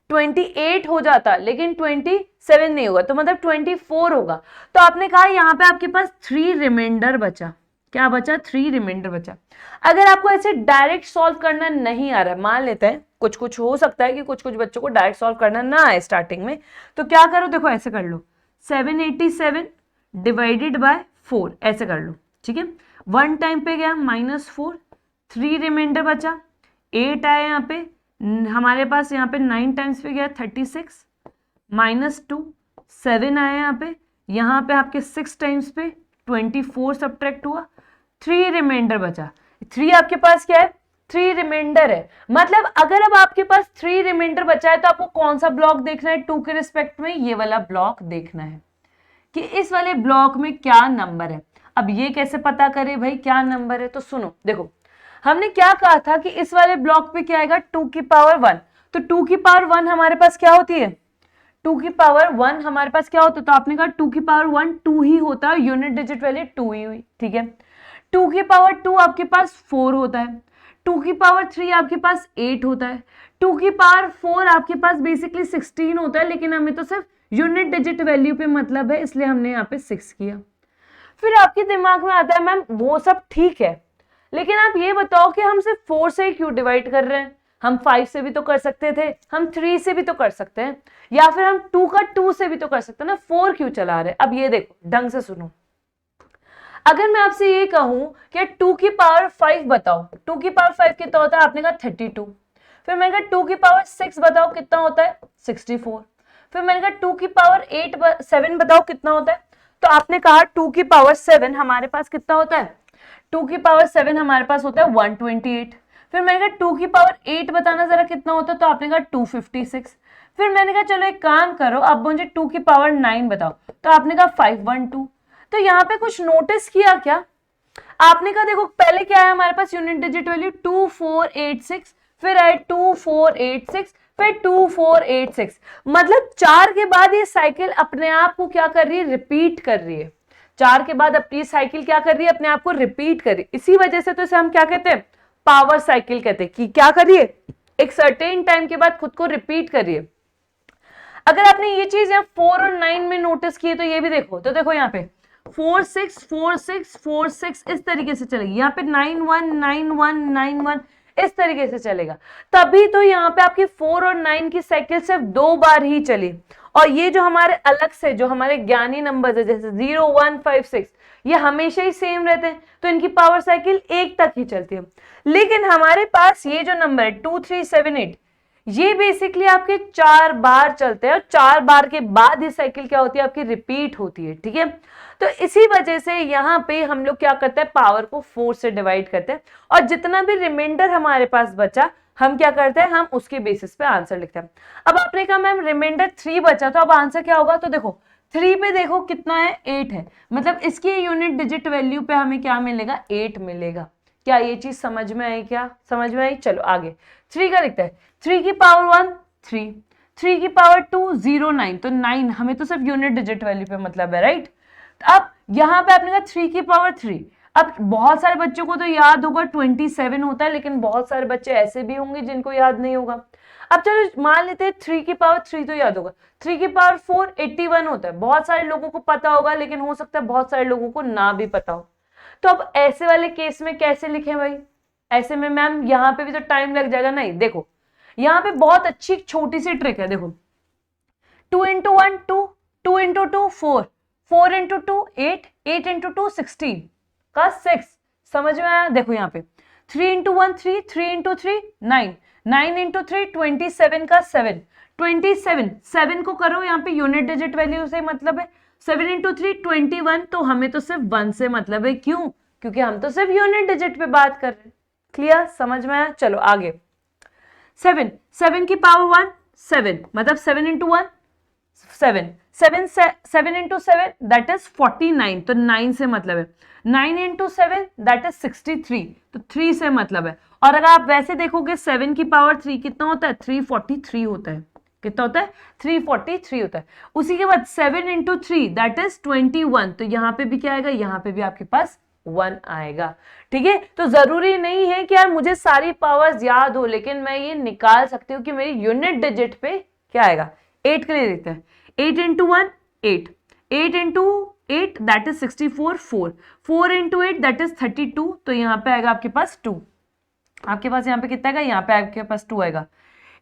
28 हो जाता, लेकिन 27 नहीं होगा, तो मतलब 24 होगा। तो आपने कहा यहाँ पे आपके पास 3 रिमाइंडर बचा, क्या बचा, 3 रिमाइंडर बचा। अगर आपको ऐसे डायरेक्ट सॉल्व करना नहीं आ रहा, मान लेते हैं कुछ कुछ हो सकता है कि कुछ कुछ बच्चों को डायरेक्ट सॉल्व करना ना आए स्टार्टिंग में, तो क्या करो, देखो ऐसे कर लो, 787 डिवाइडेड बाय 4 ऐसे कर लो, ठीक है। 1 टाइम पे गया -4, 3 रिमाइंडर बचा, 8 आया यहाँ पे, हमारे पास यहाँ पे 9 टाइम्स पे गया 36, -2, 7 आया यहाँ पे आपके 6 टाइम्स पे 24 सब्ट्रैक्ट हुआ, 3 रिमाइंडर बचा। 3 आपके पास क्या है, 3 रिमाइंडर है, मतलब अगर अब आपके पास 3 रिमाइंडर बचा है तो आपको कौन सा ब्लॉक देखना है 2 के रिस्पेक्ट में, ये वाला ब्लॉक देखना है कि इस वाले ब्लॉक में क्या नंबर है। अब ये कैसे पता करें भाई क्या नंबर है, तो सुनो देखो हमने क्या कहा था कि इस वाले ब्लॉक पे क्या आएगा 2 की पावर 1, तो 2 की पावर 1 हमारे पास क्या होती है, 2 की पावर 1 हमारे पास क्या होता है, तो आपने कहा 2 की पावर 1 2 ही होता है, यूनिट डिजिट वैल्यू 2 ही हुई, ठीक है। 2 की पावर 2 आपके पास 4 होता है, 2 की पावर 3 आपके पास 8 होता है, 2 की पावर 4 आपके पास बेसिकली 16 होता है, लेकिन हमें तो सिर्फ यूनिट डिजिट वैल्यू पे मतलब है, इसलिए हमने यहाँ पे 6 किया। फिर आपके दिमाग में आता है मैम वो सब ठीक है, लेकिन आप ये बताओ कि हम सिर्फ 4 से क्यों डिवाइड कर रहे हैं, हम 5 से भी तो कर सकते थे, हम 3 से भी तो कर सकते हैं, या फिर हम 2 का 2 से भी तो कर सकते हैं ना, 4 क्यों चला रहे हैं? अब ये देखो ढंग से सुनो, अगर मैं आपसे ये कहूं कि 2 की पावर 5 बताओ, 2 की पावर 5 कितना होता है, आपने कहा 32, फिर मैंने कहा 2 की पावर 6 बताओ कितना होता है 64, फिर मैंने कहा 2 की पावर 7 बताओ कितना होता है, तो आपने कहा 2 की पावर 7 हमारे पास कितना होता है, 2 की पावर 7 हमारे पास होता है 128, फिर मैंने कहा 2 की पावर 8 बताना जरा कितना होता है, तो आपने कहा 256, फिर मैंने कहा चलो एक काम करो अब मुझे 2 की पावर 9 बताओ, तो आपने कहा 512। तो यहाँ पे कुछ नोटिस किया क्या आपने? कहा देखो पहले क्या है हमारे पास यूनिट डिजिट वैल्यू 2486, फिर आए 2486, फिर 2486, मतलब 4 के बाद ये साइकिल अपने आप को क्या कर रही है, रिपीट कर रही है। 4 के बाद अपनी साइकिल क्या कर रही है, अपने आप को रिपीट कर रही है, इसी वजह से तो इसे हम क्या कहते हैं, पावर साइकिल कहते हैं, कि क्या कर रही है, एक सर्टेन टाइम के बाद खुद को रिपीट कर रही है। अगर आपने ये चीज यहाँ 4 और 9 में नोटिस की तो ये भी देखो, तो देखो यहाँ पे 4 6 4 6 4 6 इस तरीके से चलेगी, यहाँ पे 9 1 9 1 9 1 इस तरीके से चलेगा, तभी तो यहाँ पे आपकी 4 और 9 की साइकिल सिर्फ 2 बार ही चली। और ये जो हमारे अलग से जो हमारे ज्ञानी नंबर है जैसे 0 1 5 6 ये हमेशा ही सेम रहते हैं, तो इनकी पावर साइकिल 1 तक ही चलती है। लेकिन हमारे पास ये जो नंबर है 2 3 7 8 ये बेसिकली आपके 4 बार चलते हैं, और 4 बार के बाद ये साइकिल क्या होती है, आपकी रिपीट होती है, ठीक है। तो इसी वजह से यहाँ पे हम लोग क्या करते हैं, पावर को 4 से डिवाइड करते हैं, और जितना भी रिमाइंडर हमारे पास बचा हम क्या करते हैं, हम उसके बेसिस पे आंसर लिखते हैं। अब आपने कहा मैम रिमाइंडर 3 बचा, तो अब आंसर क्या होगा, तो देखो 3 पे देखो कितना है, 8 है, मतलब इसकी यूनिट डिजिट वैल्यू पे हमें क्या मिलेगा, 8 मिलेगा। क्या ये चीज समझ में आई, क्या समझ में आई? चलो आगे 3 का लिखते हैं, 3 की पावर 1 3, 3 की पावर 2 0 9, तो 9 हमें तो सिर्फ यूनिट डिजिट वैल्यू पे मतलब है, राइट। अब यहाँ पे आपने कहा 3 की पावर 3, अब बहुत सारे बच्चों को तो याद होगा 27 होता है, लेकिन बहुत सारे बच्चे ऐसे भी होंगे जिनको याद नहीं होगा। अब चलो मान लेते हैं 3 की पावर 3 तो याद होगा, 3 की पावर 4 81 होता है, बहुत सारे लोगों को पता होगा, लेकिन हो सकता है बहुत सारे लोगों को ना भी पता हो। तो अब ऐसे वाले केस में कैसे लिखें भाई, ऐसे में मैम यहाँ पे भी तो टाइम लग जाएगा, नहीं देखो यहाँ पे बहुत अच्छी छोटी सी ट्रिक है, देखो 2 into 1 2, 2 into 2 4, 4 into 2 8, 8 into 2 16 का 6, समझ में आया? देखो यहाँ पे 3 into 1 3, 3 into 3 9, 9 इंटू 3 27 का 7, 27, 7 को करो यहाँ पे यूनिट डिजिट वैल्यू से मतलब है, 7 इंटू 3 21, तो हमें तो सिर्फ 1 से मतलब है, क्यों? क्योंकि हम तो सिर्फ यूनिट डिजिट पे बात कर रहे हैं। क्लियर, समझ में आया? चलो आगे, 7, 7 की पावर 1, 7 मतलब 7 इंटू 1 7, 7 इंटू 7 दैट इज 49, तो 9 से मतलब है, 9 इंटू 7 दैट इज 63, तो 3 से मतलब है। और अगर आप वैसे देखोगे 7 की पावर 3 कितना होता है, 343 होता है। कितना होता है? 343 होता है। उसी के बाद 7 इंटू 3 दैट इज 21, तो यहाँ पे भी क्या आएगा, यहाँ पे भी आपके पास 1 आएगा। ठीक है, तो जरूरी नहीं है कि यार मुझे सारी पावर्स याद हो, लेकिन मैं ये निकाल सकती हूँ कि मेरी यूनिट डिजिट पे क्या आएगा। 8 के लिए देखते हैं, 8 into 1 8, 8 into 8 that is 64, 4, 4 into 8 that is 32, तो यहाँ पे आएगा आपके पास 2। आपके पास यहाँ पे कितना आएगा, यहाँ पे आपके पास 2 आएगा।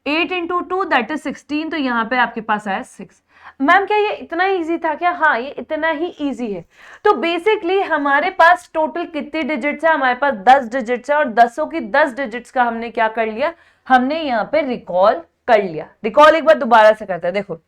8 इंटू 2 दैट इज 16, तो यहाँ पे आपके पास आया 6। मैम क्या ये इतना इजी था क्या? हाँ, ये इतना ही इजी है। तो बेसिकली हमारे पास टोटल कितने डिजिट्स है? हमारे पास 10 डिजिट्स है, और 10 की 10 डिजिट्स का हमने क्या कर लिया, हमने यहाँ पे रिकॉल कर लिया। रिकॉल एक बार दोबारा से करते हैं, देखो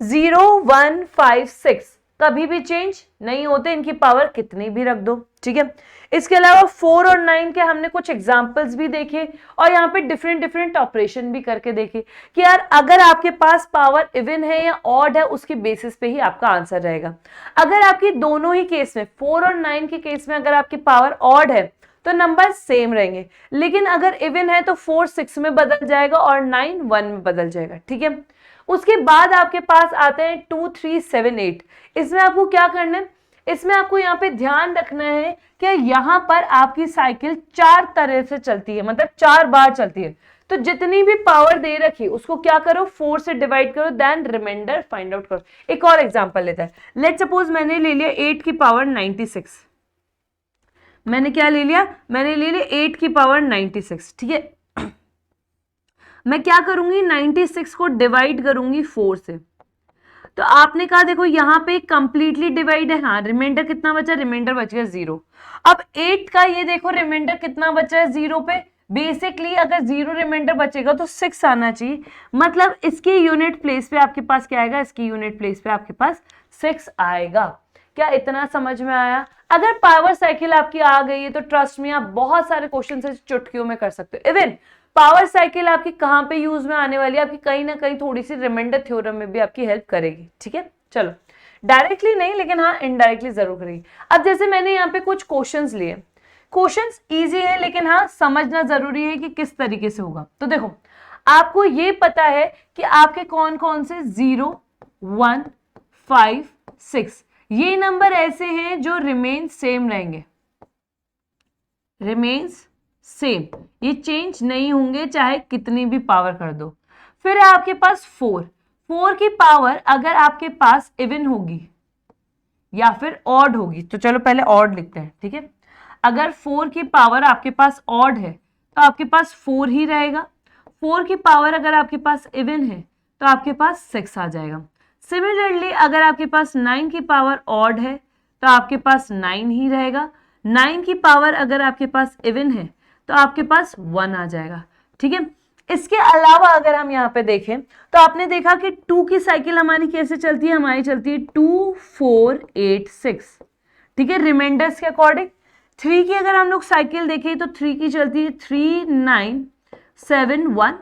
0 1 5 6 कभी भी चेंज नहीं होते, इनकी पावर कितनी भी रख दो। ठीक है, इसके अलावा 4 और 9 के हमने कुछ एग्जांपल्स भी देखे, और यहाँ पे डिफरेंट डिफरेंट ऑपरेशन भी करके देखे कि यार अगर आपके पास पावर इवन है या ऑड है, उसके बेसिस पे ही आपका आंसर रहेगा। अगर आपकी दोनों ही केस में 4 और 9 के केस में अगर आपकी पावर ऑड है तो नंबर सेम रहेंगे, लेकिन अगर इवन है तो 4 6 में बदल जाएगा और 9 1 में बदल जाएगा। ठीक है, उसके बाद आपके पास आते हैं 2 3 7 8। इसमें आपको क्या करना है, इसमें आपको यहाँ पे ध्यान रखना है कि यहाँ पर आपकी साइकिल 4 तरह से चलती है, मतलब 4 बार चलती है। तो जितनी भी पावर दे रखी उसको क्या करो, 4 से डिवाइड करो, देन रिमाइंडर फाइंड आउट करो। एक और एग्जांपल लेते हैं, लेट सपोज मैंने ले लिया 8 की पावर 96। मैंने क्या ले लिया, मैंने ले लिया 8 की पावर 96। ठीक है, मैं क्या करूंगी, 96 को डिवाइड करूंगी 4 से। तो आपने कहा देखो यहाँ पे कंप्लीटली डिवाइड है, हाँ रिमाइंडर कितना बचा, रिमाइंडर बच गया 0। अब 8 का ये देखो रिमाइंडर कितना बचा है 0 पे। बेसिकली अगर 0 रिमाइंडर बचेगा तो 6 आना चाहिए, मतलब इसकी यूनिट प्लेस पे आपके पास क्या आएगा, इसकी यूनिट प्लेस पे आपके पास 6 आएगा। क्या इतना समझ में आया? अगर पावर साइकिल आपकी आ गई है तो ट्रस्ट में आप बहुत सारे क्वेश्चन से चुटकियों में कर सकते हो। इवन पावर साइकिल आपकी कहाँ पे यूज में आने वाली है, आपकी कहीं ना कहीं थोड़ी सी रिमाइंडर थ्योरम में भी आपकी हेल्प करेगी। ठीक है, चलो डायरेक्टली नहीं लेकिन हाँ इनडायरेक्टली जरूर करेगी। अब जैसे मैंने यहाँ पे कुछ क्वेश्चंस लिए, क्वेश्चंस इजी है लेकिन हाँ समझना जरूरी है कि किस तरीके से होगा। तो देखो आपको ये पता है कि आपके कौन कौन से 0 1 5 6 ये नंबर ऐसे हैं जो रिमेन सेम रहेंगे, रिमेन्स सेम, ये चेंज नहीं होंगे चाहे कितनी भी पावर कर दो। फिर है आपके पास 4 की पावर अगर आपके पास इवन होगी या फिर ऑड होगी, तो चलो पहले ऑड लिखते हैं। ठीक है, अगर 4 की पावर आपके पास ऑड है तो आपके पास 4 ही रहेगा। 4 की पावर अगर आपके पास इवन है तो आपके पास 6 आ जाएगा। सिमिलरली अगर आपके पास 9 की पावर ऑड है तो आपके पास 9 ही रहेगा। 9 की पावर अगर आपके पास इवन है तो आपके पास 1 आ जाएगा। ठीक है, इसके अलावा अगर हम यहाँ पे देखें तो आपने देखा कि 2 की साइकिल हमारी कैसे चलती है, हमारी चलती है 2 4 8 6। ठीक है, रिमाइंडर्स के अकॉर्डिंग। 3 की अगर हम लोग साइकिल देखें तो 3 की चलती है 3 9 7 1।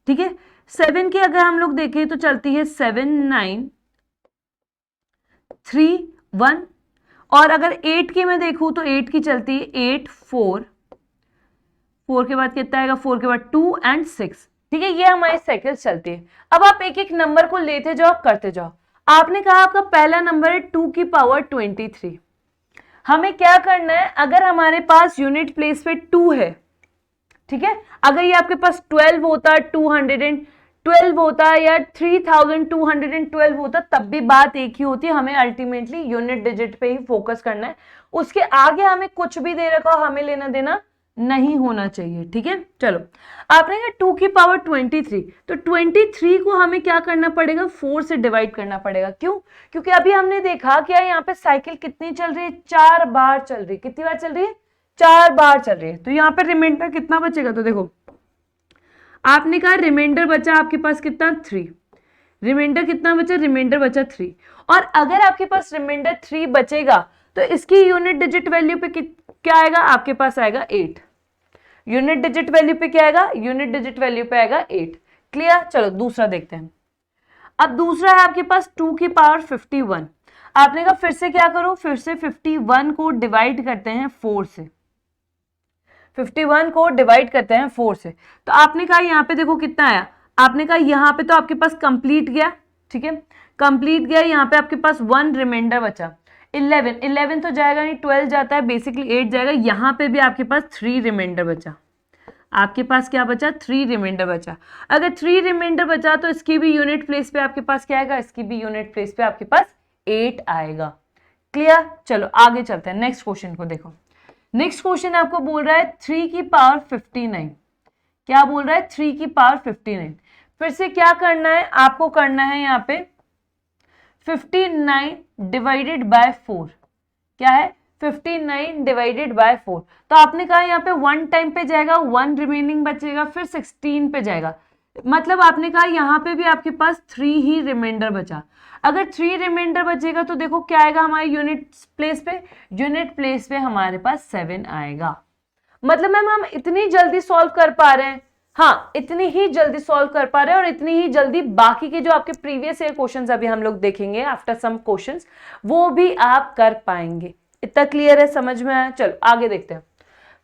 ठीक है, 7 की अगर हम लोग देखें तो चलती है 7 9 3 1। और अगर 8 की मैं देखूं तो 8 की चलती है 8 4 4 के बाद कितना आएगा, 4 के बाद 2 एंड 6। ठीक है, ये हमारी साइकिल चलती है। अब आप एक एक नंबर को लेते जाओ, करते जाओ। आपने कहा आपका पहला नंबर है 2 की पावर 23। हमें क्या करना है, अगर हमारे पास यूनिट प्लेस पे 2 है, ठीक है, अगर ये आपके पास 12 होता, 212 होता या 3212 होता, तब भी बात एक ही होती है, हमें अल्टीमेटली यूनिट डिजिट पे ही फोकस करना है। उसके आगे हमें कुछ भी दे रखा हो हमें लेना देना नहीं होना चाहिए। ठीक है, चलो आपने कहा 2 की पावर 23, तो 23 को हमें क्या करना पड़ेगा, 4 से डिवाइड करना पड़ेगा। क्यों? क्योंकि अभी हमने देखा कि यहाँ पे साइकिल कितनी चल रही है, 4 बार चल रही है। कितनी बार चल रही है, 4 बार चल रही है। तो यहाँ पे रिमाइंडर कितना बचेगा, तो देखो आपने कहा रिमाइंडर बचा आपके पास कितना 3, रिमाइंडर कितना बचा, रिमाइंडर बचा 3, और अगर आपके पास रिमाइंडर 3 बचेगा तो इसकी यूनिट डिजिट वैल्यू पे क्या आएगा, आपके पास आएगा 8, यूनिट डिजिट वैल्यू पे क्या आएगा, यूनिट डिजिट वैल्यू पे आएगा 8। क्लियर, चलो दूसरा देखते हैं। अब दूसरा है आपके पास 2 की पावर 51। आपने कहा फिर से क्या करो, फिर से 51 को डिवाइड करते हैं 4 से, 51 को डिवाइड करते हैं 4 से। तो आपने कहा यहाँ पे देखो कितना आया, आपने कहा यहाँ पे तो आपके पास कंप्लीट गया, ठीक है, कंप्लीट गया, यहाँ पे आपके पास 1 रिमाइंडर बचा, 11 तो जाएगा नहीं, 12 जाता है, बेसिकली 8 जाएगा, यहाँ पे भी आपके पास 3 रिमाइंडर बचा, आपके पास क्या बचा, 3 रिमाइंडर बचा। अगर 3 रिमाइंडर बचा तो इसकी भी यूनिट प्लेस पे आपके पास क्या आएगा, इसकी भी यूनिट प्लेस पे आपके पास 8 आएगा। क्लियर, चलो आगे चलते हैं, नेक्स्ट क्वेश्चन को देखो। नेक्स्ट क्वेश्चन आपको बोल रहा है 3 की पावर 59। क्या बोल रहा है, 3 की पावर 59। फिर से क्या करना है आपको, करना है यहाँ पे 59 डिवाइडेड बाय 4, क्या है 59 डिवाइडेड बाय 4। तो आपने कहा यहाँ पे 1 टाइम पे जाएगा, 1 रिमेनिंग बचेगा, फिर 16 पे जाएगा, मतलब आपने कहा यहाँ पे भी आपके पास 3 ही रिमाइंडर बचा। अगर 3 रिमाइंडर बचेगा तो देखो क्या आएगा हमारे यूनिट प्लेस पे, यूनिट प्लेस पे हमारे पास 7 आएगा। मतलब मैम हम इतनी जल्दी सॉल्व कर पा रहे हैं, हाँ इतनी ही जल्दी सॉल्व कर पा रहे हैं, और इतनी ही जल्दी बाकी के जो आपके प्रीवियस ईयर क्वेश्चंस अभी हम लोग देखेंगे आफ्टर सम क्वेश्चंस, वो भी आप कर पाएंगे। इतना क्लियर है, समझ में आया, चलो आगे देखते हैं।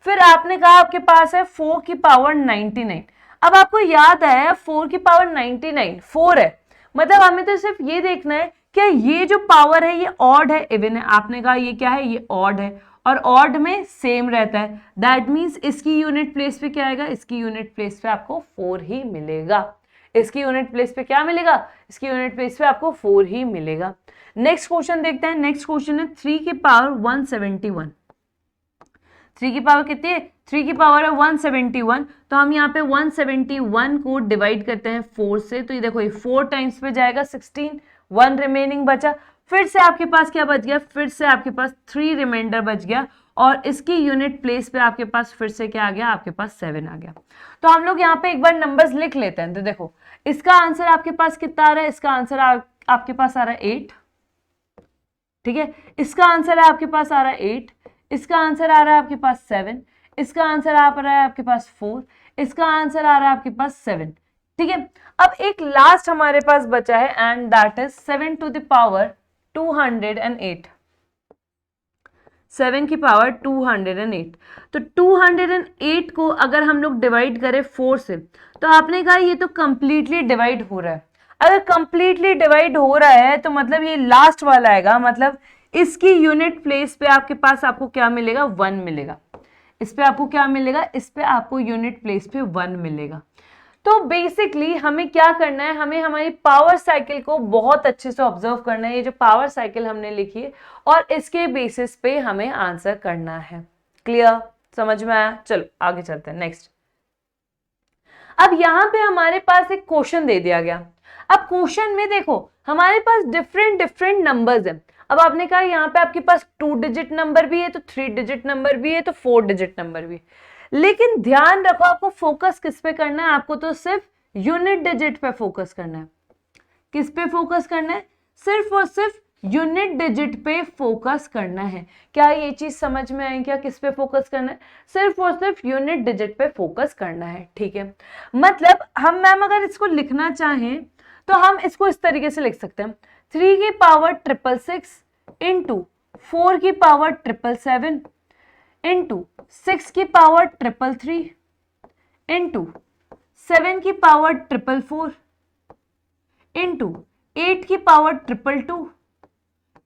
फिर आपने कहा आपके पास है 4 की पावर 99। अब आपको याद आया 4 की पावर 99 4 है, मतलब हमें तो सिर्फ ये देखना है क्या ये जो पावर है ये ऑड है इवन है। आपने कहा ये क्या है, ये ऑड है, और ऑड में सेम रहता है, दैट मीन्स इसकी यूनिट प्लेस पे क्या आएगा, इसकी यूनिट प्लेस पे आपको 4 ही मिलेगा, इसकी यूनिट प्लेस पे क्या मिलेगा, इसकी यूनिट प्लेस पे आपको 4 ही मिलेगा। नेक्स्ट क्वेश्चन देखते हैं। नेक्स्ट क्वेश्चन है 3 की पावर 171। 3 की पावर कितनी है, 3 की पावर है 171। तो हम यहाँ पे 171 को डिवाइड करते हैं 4 से, तो ये देखो ये 4 टाइम्स पे जाएगा 16, 1 रिमेनिंग बचा, फिर से आपके पास क्या बच गया, फिर से आपके पास 3 रिमाइंडर बच गया, और इसकी यूनिट प्लेस पे आपके पास फिर से क्या आ गया, आपके पास 7 आ गया। तो हम लोग यहाँ पे एक बार नंबर्स लिख लेते हैं। तो देखो इसका आंसर आपके पास कितना आ रहा है, इसका आंसर आपके पास आ रहा है 8, ठीक है, इसका आंसर है आपके पास आ रहा है 8, इसका आंसर आ रहा है आपके पास 7, इसका आंसर आ रहा है आपके पास 4, इसका आंसर आ रहा है आपके पास 7, ठीक है। अब एक लास्ट हमारे पास बचा है and that is 7 to the power 208, 7 की पावर 208। तो 208 को अगर हम लोग डिवाइड करें 4 से, तो आपने कहा ये तो कंप्लीटली डिवाइड हो रहा है। अगर कंप्लीटली डिवाइड हो रहा है तो मतलब ये लास्ट वाला आएगा, मतलब इसकी यूनिट प्लेस पे आपके पास आपको क्या मिलेगा, 1 मिलेगा। इस पे आपको क्या मिलेगा, इस पे आपको यूनिट प्लेस पे 1 मिलेगा। तो बेसिकली हमें क्या करना है, हमें हमारी पावर साइकिल को बहुत अच्छे से ऑब्जर्व करना है, ये जो पावर साइकिल हमने लिखी है, और इसके बेसिस पे हमें आंसर करना है। क्लियर, समझ में आया, चलो आगे चलते हैं नेक्स्ट। अब यहाँ पे हमारे पास एक क्वेश्चन दे दिया गया। अब क्वेश्चन में देखो हमारे पास डिफरेंट डिफरेंट नंबर्स हैं। अब आपने कहा यहाँ पे आपके पास 2 डिजिट नंबर भी है, तो 3 डिजिट नंबर भी है, तो 4 डिजिट नंबर भी है, लेकिन ध्यान रखो आपको फोकस किस पे करना है, आपको तो सिर्फ यूनिट डिजिट पे फोकस करना है। किस पे फोकस करना है, सिर्फ और सिर्फ यूनिट डिजिट पे फोकस करना है। क्या ये चीज समझ में आई, क्या किस पे फोकस करना है, सिर्फ और सिर्फ यूनिट डिजिट पे फोकस करना है, ठीक है। मतलब हम मैम अगर इसको लिखना चाहें तो हम इसको इस तरीके से लिख सकते हैं, 3 की पावर 666 इंटू 4 की पावर 777 इंटू 6 की पावर 333 इंटू 7 की पावर 444 इंटू 8 की पावर 222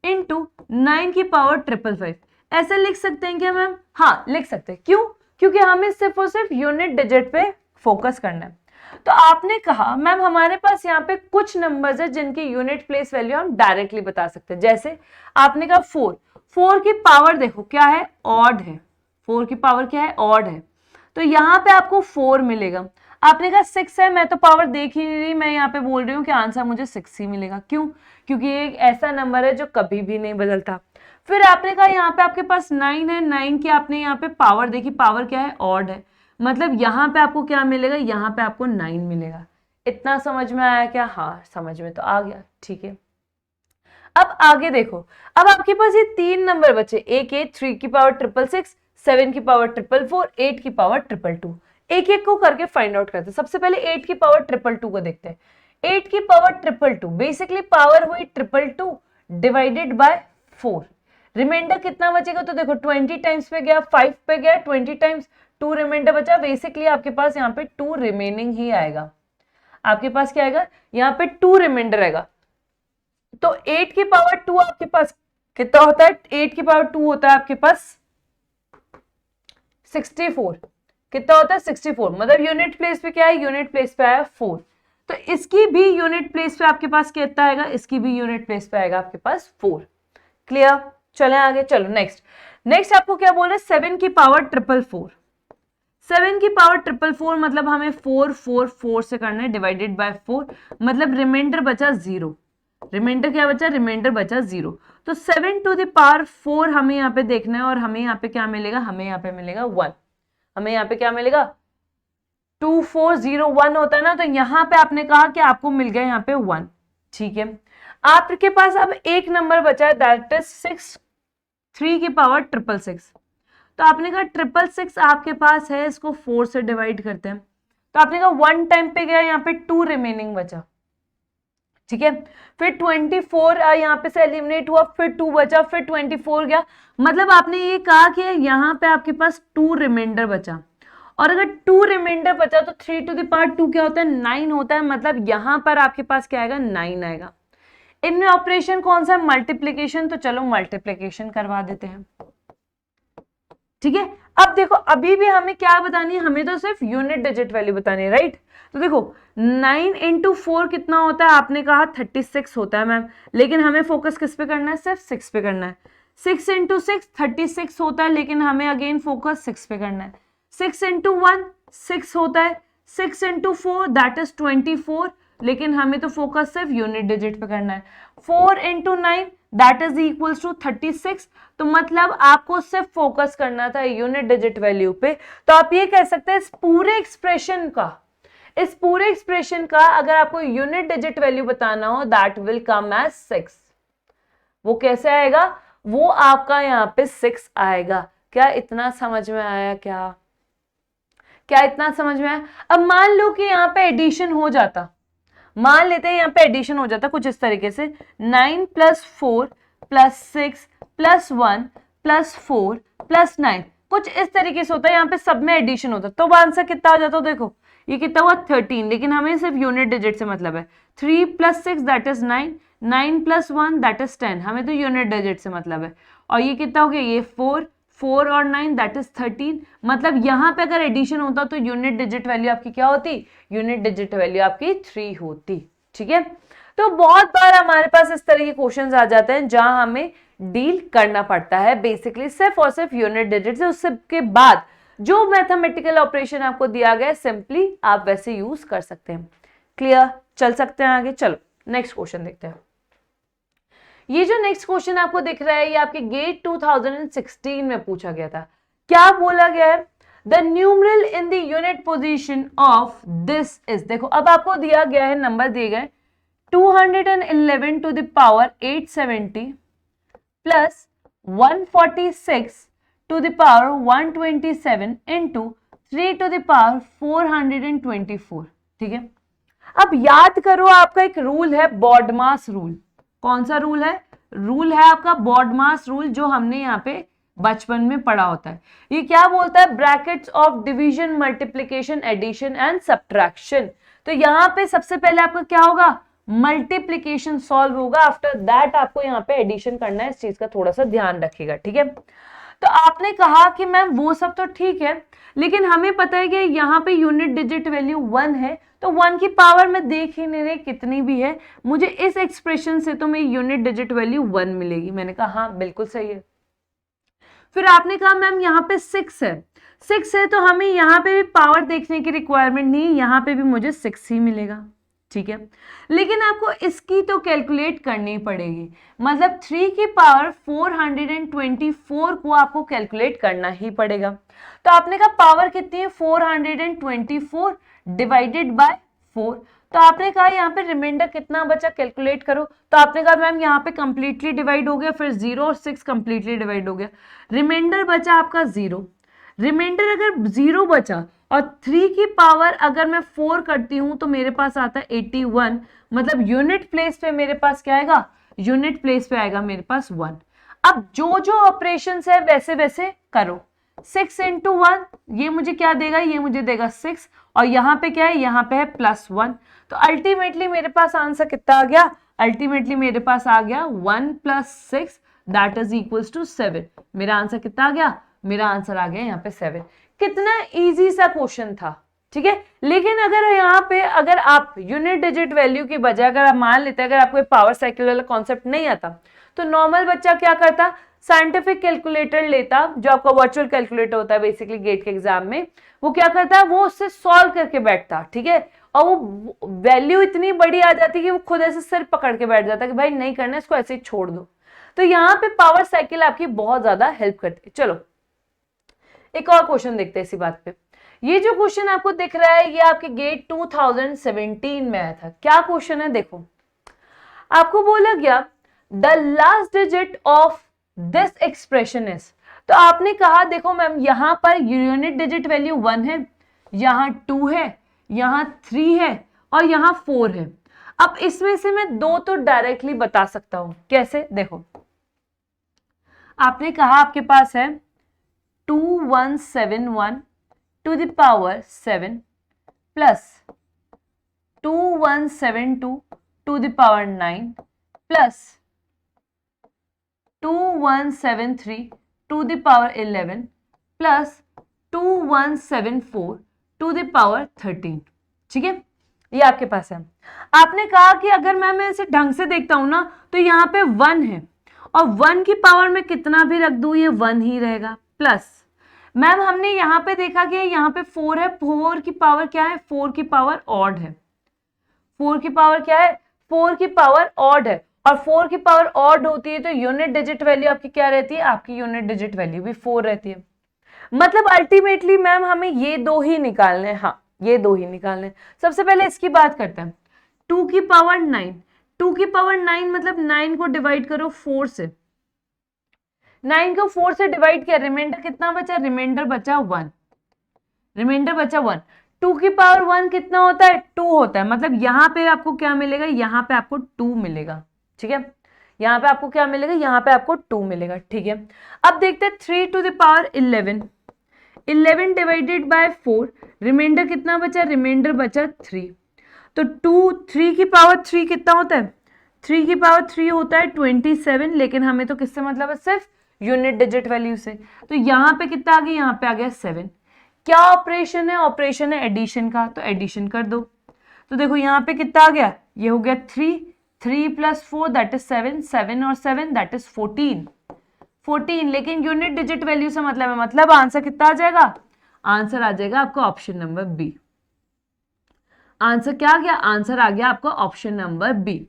इंटू 9 की पावर 555। ऐसे लिख सकते हैं क्या मैम, हाँ लिख सकते हैं। क्यों, क्योंकि हमें सिर्फ और सिर्फ यूनिट डिजिट पे फोकस करना है। तो आपने कहा मैम हमारे पास यहाँ पे कुछ नंबर्स है जिनकी यूनिट प्लेस वैल्यू हम डायरेक्टली बता सकते हैं। जैसे आपने कहा 4 की पावर देखो क्या है, ऑड है, 4 की पावर क्या है, ऑड है, तो यहाँ पे आपको 4 मिलेगा। आपने कहा 6 है, मैं तो पावर देख ही नहीं रही, मैं यहाँ पे बोल रही हूँ कि आंसर मुझे 6 ही मिलेगा। क्यों, क्योंकि ये एक ऐसा नंबर है जो कभी भी नहीं बदलता। फिर आपने कहा यहाँ पे आपके पास 9 है, 9 की आपने यहाँ पे पावर देखी, पावर क्या है, ऑड है, मतलब यहाँ पे आपको क्या मिलेगा, यहाँ पे आपको 9 मिलेगा। इतना समझ में आया क्या? हाँ समझ में तो आ गया, ठीक है। अब आगे देखो, अब आपके पास ये 3 नंबर बचे, एक 3 की पावर 666, 7 की पावर 444, 8 की पावर 222। एक एक को करके फाइंड आउट करते हैं। सबसे पहले 8 की पावर 222 को देखते हैं। 8 की पावर 222 बेसिकली पावर हुई 222 डिवाइडेड बाय 4। रिमाइंडर कितना बचेगा? तो देखो 20 टाइम्स पे गया, 5 पे गया, 20 टाइम्स 2 रिमाइंडर बचा। बेसिकली आपके पास यहाँ पे 2 रिमेनिंग ही आएगा। आपके पास क्या आएगा? यहाँ पे 2 रिमाइंडर आएगा। तो 8 की पावर 2 आपके पास कितना होता है? 8 की पावर 2 होता है आपके पास 64। कितना होता है? 64। मतलब यूनिट प्लेस पे क्या है? यूनिट प्लेस पे आया 4। तो इसकी भी यूनिट प्लेस पे आपके पास कितना आएगा? इसकी भी यूनिट प्लेस पे आएगा आपके पास 4। क्लियर? चले आगे, चलो नेक्स्ट आपको क्या बोल रहे हैं? 7 की पावर 444। 7 की पावर 444 मतलब हमें 4 4 4 से करना है, डिवाइडेड बाय 4, मतलब रिमाइंडर बचा 0। रिमाइंडर क्या बचा? रिमाइंडर बचा 0। तो 7 टू द पावर 4 हमें यहाँ पे देखना है, और हमें यहाँ पे क्या मिलेगा? हमें यहाँ पे मिलेगा 1। हमें यहाँ पे क्या मिलेगा? 2401 होता है ना, तो यहाँ पे आपने कहा कि आपको मिल गया यहाँ पे 1। ठीक है, आपके पास अब एक नंबर बचा है, दैट इज 6 3 की पावर 666। तो आपने कहा 666 आपके पास है, इसको 4 से डिवाइड करते हैं। तो आपने कहा 1 टाइम पे गया, यहाँ पे 2 रिमेनिंग बचा। ठीक है, फिर 24 यहाँ पे से एलिमिनेट हुआ, फिर 2 बचा, फिर 24 गया। मतलब आपने ये कहा कि यहाँ पे आपके पास 2 रिमाइंडर बचा, और अगर 2 रिमाइंडर बचा तो 3 टू द पावर 2 क्या होता है? 9 होता है। मतलब यहां पर आपके पास क्या आएगा? 9 आएगा। इनमें ऑपरेशन कौन सा है? मल्टीप्लीकेशन। तो चलो मल्टीप्लीकेशन करवा देते हैं। ठीक है, अब देखो अभी भी हमें क्या बतानी है? हमें तो सिर्फ यूनिट डिजिट वैल्यू बतानी है, राइट? तो देखो 9 इंटू 4 कितना होता है? आपने कहा 36 होता है मैम, लेकिन हमें फोकस किस पे करना है? सिर्फ 6 पे करना है। 6 इंटू 6 36 होता है, लेकिन हमें अगेन फोकस 6 पे करना है। 6 इंटू 1 6 होता है, 6 इंटू 4 दैट इज 24, लेकिन हमें तो फोकस सिर्फ यूनिट डिजिट पे करना है। 4 into 9 that is equals to 36। तो मतलब आपको सिर्फ फोकस करना था यूनिट डिजिट वैल्यू पे। तो आप ये कह सकते हैं इस पूरे एक्सप्रेशन का अगर आपको यूनिट डिजिट वैल्यू बताना हो, दैट विल कम एज 6। वो कैसे आएगा? वो आपका यहाँ पे 6 आएगा। क्या इतना समझ में आया? क्या इतना समझ में आया? अब मान लो कि यहाँ पे एडिशन हो जाता, मान लेते हैं यहाँ पे एडिशन हो जाता कुछ इस तरीके से, 9 + 4 + 6 + 1 + 4 + 9, कुछ इस तरीके से होता है। यहाँ पे सब में एडिशन होता, तो आंसर कितना आ जाता? देखो ये कितना हुआ? 13, लेकिन हमें सिर्फ यूनिट डिजिट से मतलब है। 3 + 6 दैट इज 9, 9 + 1 दैट इज 10, हमें तो यूनिट डिजिट से मतलब है। और ये कितना हो गया? ये 4 और 9 दैट इज 13। मतलब यहाँ पे अगर एडिशन होता तो यूनिट डिजिट वैल्यू आपकी क्या होती? यूनिट डिजिट वैल्यू आपकी 3 होती। ठीक है, तो बहुत बार हमारे पास इस तरह के क्वेश्चंस आ जाते हैं जहां हमें डील करना पड़ता है बेसिकली सिर्फ और सिर्फ यूनिट डिजिट से। उसके बाद जो मैथमेटिकल ऑपरेशन आपको दिया गया सिंपली आप वैसे यूज कर सकते हैं। क्लियर? चल सकते हैं आगे। चलो नेक्स्ट क्वेश्चन देखते हैं। ये जो नेक्स्ट क्वेश्चन आपको दिख रहा है ये आपके गेट 2016 में पूछा गया था। क्या बोला गया है? The numeral in the unit position of this is, देखो अब आपको दिया गया है, नंबर दिए गए 211 to the power 870 plus 146 to the power 127 into 3 to the power 424। ठीक है, अब याद करो आपका एक रूल है बॉडमास रूल। कौन सा रूल है? रूल है आपका बॉडमास रूल, जो हमने यहाँ पे बचपन में पढ़ा होता है। ये क्या बोलता है? Brackets of division, multiplication, addition and subtraction. तो यहाँ पे सबसे पहले आपका क्या होगा? मल्टीप्लिकेशन सॉल्व होगा, आफ्टर दैट आपको यहाँ पे एडिशन करना है। इस चीज का थोड़ा सा ध्यान रखिएगा। ठीक है, तो आपने कहा कि मैम वो सब तो ठीक है, लेकिन हमें पता है कि यहाँ पे यूनिट डिजिट वैल्यू 1 है, तो 1 की पावर में देख ही नहीं रही कितनी भी है, मुझे इस एक्सप्रेशन से तो मेरी यूनिट डिजिट वैल्यू 1 मिलेगी। मैंने कहा हाँ बिल्कुल सही है। फिर आपने कहा मैम यहाँ पे 6 है, तो हमें यहाँ पे भी पावर देखने की रिक्वायरमेंट नहीं, यहाँ पे भी मुझे 6 ही मिलेगा। ठीक है, लेकिन आपको इसकी तो कैलकुलेट करनी पड़ेगी, मतलब 3 की पावर 424 को आपको कैलकुलेट करना ही पड़ेगा। तो आपने कहा पावर कितनी है 424 डिवाइडेड बाय 4, तो आपने कहा यहाँ पे रिमाइंडर कितना बचा कैलकुलेट करो, तो आपने कहा मैम यहाँ पे कंप्लीटली डिवाइड हो गया, फिर 0 और 6 कंप्लीटली डिवाइड हो गया, रिमाइंडर बचा आपका 0। रिमाइंडर अगर 0 बचा और 3 की पावर अगर मैं 4 करती हूं तो मेरे पास आता है 81, मतलब यूनिट प्लेस पे मेरे पास क्या आएगा, यूनिट प्लेस पे आएगा मेरे पास 1। अब जो जो ऑपरेशंस है वैसे वैसे करो, 6 इंटू 1 ये मुझे क्या देगा, ये मुझे देगा 6, और यहाँ पे क्या है, यहाँ पे है +1, तो अल्टीमेटली मेरे पास आंसर कितना आ गया, अल्टीमेटली मेरे पास आ गया 1 + 6 दैट इज इक्वल्स टू 7। मेरा आंसर कितना आ गया, मेरा आंसर आ गया यहाँ पे 7। कितना इजी सा क्वेश्चन था, ठीक है। लेकिन अगर यहाँ पे अगर आप यूनिट डिजिट वैल्यू की बजाय अगर आप मान लेते हैं अगर आपको पावर साइकिल वाला कॉन्सेप्ट नहीं आता, तो नॉर्मल बच्चा क्या करता, साइंटिफिक कैलकुलेटर लेता, जो आपका वर्चुअल कैलकुलेटर होता है बेसिकली गेट के एग्जाम में, वो क्या करता है, वो उससे सॉल्व करके बैठता, ठीक है, और वो वैल्यू इतनी बड़ी आ जाती है कि वो खुद ऐसे सिर पकड़ के बैठ जाता है कि भाई नहीं करना, इसको ऐसे ही छोड़ दो। तो यहाँ पे पावर साइकिल आपकी बहुत ज्यादा हेल्प करती है। चलो एक और क्वेश्चन देखते हैं इसी बात पे। ये जो क्वेश्चन आपको दिख रहा है ये आपके गेट 2017 में आया था। क्या क्वेश्चन है देखो, आपको बोला गया the last digit of this expression is, तो आपने कहा देखो मैम यहां पर यूनिट डिजिट वैल्यू 1 है, यहां 2 है, यहां 3 है और यहां 4 है। अब इसमें से मैं 2 तो डायरेक्टली बता सकता हूं, कैसे देखो, आपने कहा आपके पास है 2171 to the power 7 plus 2172 to the power 9 plus 2173 to the power 11 plus 2174 to the power 13। ठीक है, ये आपके पास है। आपने कहा कि अगर मैं इसे ढंग से देखता हूं ना तो यहाँ पे 1 है और 1 की पावर में कितना भी रख दूं ये 1 ही रहेगा, प्लस मैम हमने यहाँ पे देखा कि यहाँ पे 4 है, 4 की पावर क्या है, 4 की पावर ऑड है, 4 की पावर क्या है, 4 की पावर ऑड है, और 4 की पावर ऑड होती है तो यूनिट डिजिट वैल्यू आपकी क्या रहती है, आपकी यूनिट डिजिट वैल्यू भी 4 रहती है। मतलब अल्टीमेटली मैम हमें ये 2 ही निकालने हैं, हाँ ये 2 ही निकालने हैं। सबसे पहले इसकी बात करते हैं, 2 की पावर 9, 2 की पावर 9 मतलब 9 को डिवाइड करो 4 से, 9 को 4 से डिवाइड किया, रिमाइंडर कितना बचा, रिमाइंडर बचा 1, रिमाइंडर बचा 1। 2 की पावर 1 कितना होता है, 2 होता है, मतलब यहाँ पे आपको क्या मिलेगा, यहाँ पे आपको 2 मिलेगा, ठीक है, यहाँ पे आपको क्या मिलेगा, यहाँ पे आपको 2 मिलेगा, ठीक है। अब देखते हैं 3 to the power 11, 11 divided by 4, reminder कितना बचा, रिमाइंडर बचा 3, तो 3 की पावर 3 कितना होता है, 3 की पावर 3 होता है 27, लेकिन हमें तो किससे मतलब है, सिर्फ यूनिट डिजिट वैल्यू से, तो यहाँ पे कितना आ गया, यहाँ पे आ गया 7। क्या ऑपरेशन है, ऑपरेशन है एडिशन का, तो एडिशन कर दो, तो देखो यहाँ पे कितना आ गया, ये हो गया 3, 3 + 4 दैट इज 7, 7 और 7 दैट इज 14, 14, लेकिन यूनिट डिजिट वैल्यू से मतलब है, मतलब आंसर कितना आ जाएगा, आंसर आ जाएगा आपका ऑप्शन नंबर बी। आंसर क्या आ गया, आंसर आ गया आपका ऑप्शन नंबर बी।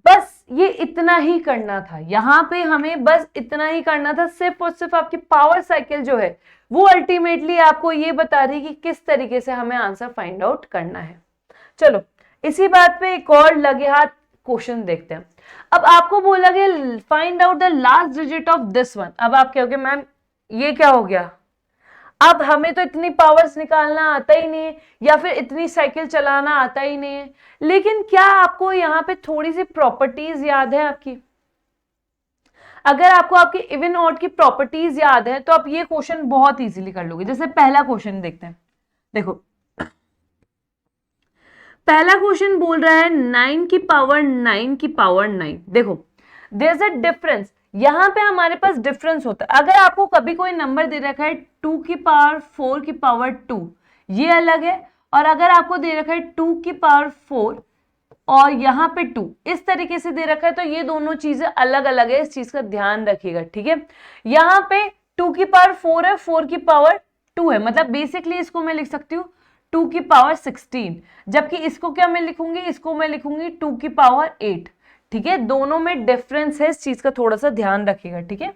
बस ये इतना ही करना था, यहाँ पे हमें बस इतना ही करना था, सिर्फ और सिर्फ आपकी पावर साइकिल जो है वो अल्टीमेटली आपको ये बता रही कि किस तरीके से हमें आंसर फाइंड आउट करना है। चलो इसी बात पे एक और लगे हाथ क्वेश्चन देखते हैं। अब आपको बोला गया find out the last digit of this one. अब आप कहोगे मैम ये क्या हो गया, अब हमें तो इतनी पावर्स निकालना आता ही नहीं है या फिर इतनी साइकिल चलाना आता ही नहीं है, लेकिन क्या आपको यहाँ पे थोड़ी सी प्रॉपर्टीज याद है आपकी? अगर आपको आपकी इवन ऑड की प्रॉपर्टीज याद है तो आप ये क्वेश्चन बहुत इजीली कर लोगे। जैसे पहला क्वेश्चन देखते हैं, देखो पहला क्वेश्चन बोल रहा है 9 की पावर 9 की पावर 9। देखो देयर इज अ डिफरेंस, यहां पे हमारे पास डिफरेंस होता है। अगर आपको कभी कोई नंबर दे रखा है 2 की पावर 4 की पावर 2, ये अलग है, और अगर आपको दे रखा है 2 की पावर 4 और यहाँ पे 2 इस तरीके से दे रखा है, तो ये दोनों चीजें अलग अलग है, इस चीज का ध्यान रखिएगा, ठीक है। यहाँ पे 2 की पावर 4 है, 4 की पावर 2 है, मतलब बेसिकली इसको मैं लिख सकती हूँ 2 की पावर 16, जबकि इसको क्या मैं लिखूंगी, इसको मैं लिखूंगी 2 की पावर 8। ठीक है, दोनों में डिफरेंस है, इस चीज का थोड़ा सा ध्यान रखिएगा। ठीक है,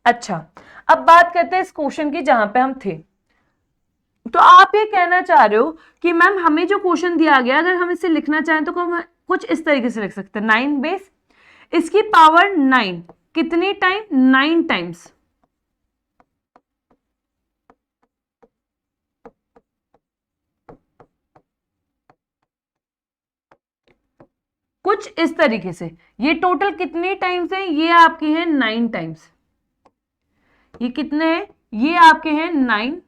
अच्छा अब बात करते हैं इस क्वेश्चन की जहां पे हम थे। तो आप ये कहना चाह रहे हो कि मैम हमें जो क्वेश्चन दिया गया अगर हम इसे लिखना चाहें तो कुछ इस तरीके से लिख सकते हैं, 9 बेस इसकी पावर 9 कितने टाइम, 9 टाइम्स। कुछ इस तरीके से, ये टोटल कितने टाइम्स है, ये आपके हैं 9 टाइम्स। ये कितने हैं, ये आपके हैं 9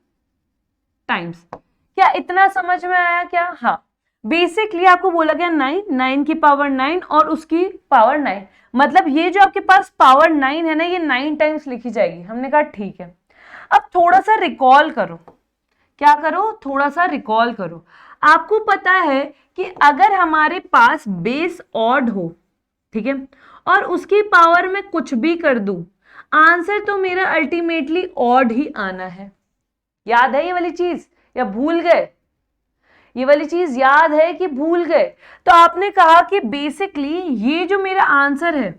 टाइम्स। क्या इतना समझ में आया क्या? हाँ, बेसिकली आपको बोला गया 9 की पावर 9 और उसकी पावर 9, मतलब ये जो आपके पास पावर 9 है ना, ये 9 टाइम्स लिखी जाएगी। हमने कहा ठीक है। अब थोड़ा सा रिकॉल करो, क्या करो, थोड़ा सा रिकॉल करो। आपको पता है कि अगर हमारे पास बेस ऑड हो, ठीक है, और उसकी पावर में कुछ भी कर दूं, आंसर तो मेरा अल्टीमेटली ऑड ही आना है। याद है ये वाली चीज या भूल गए? ये वाली चीज याद है कि भूल गए? तो आपने कहा कि बेसिकली ये जो मेरा आंसर है,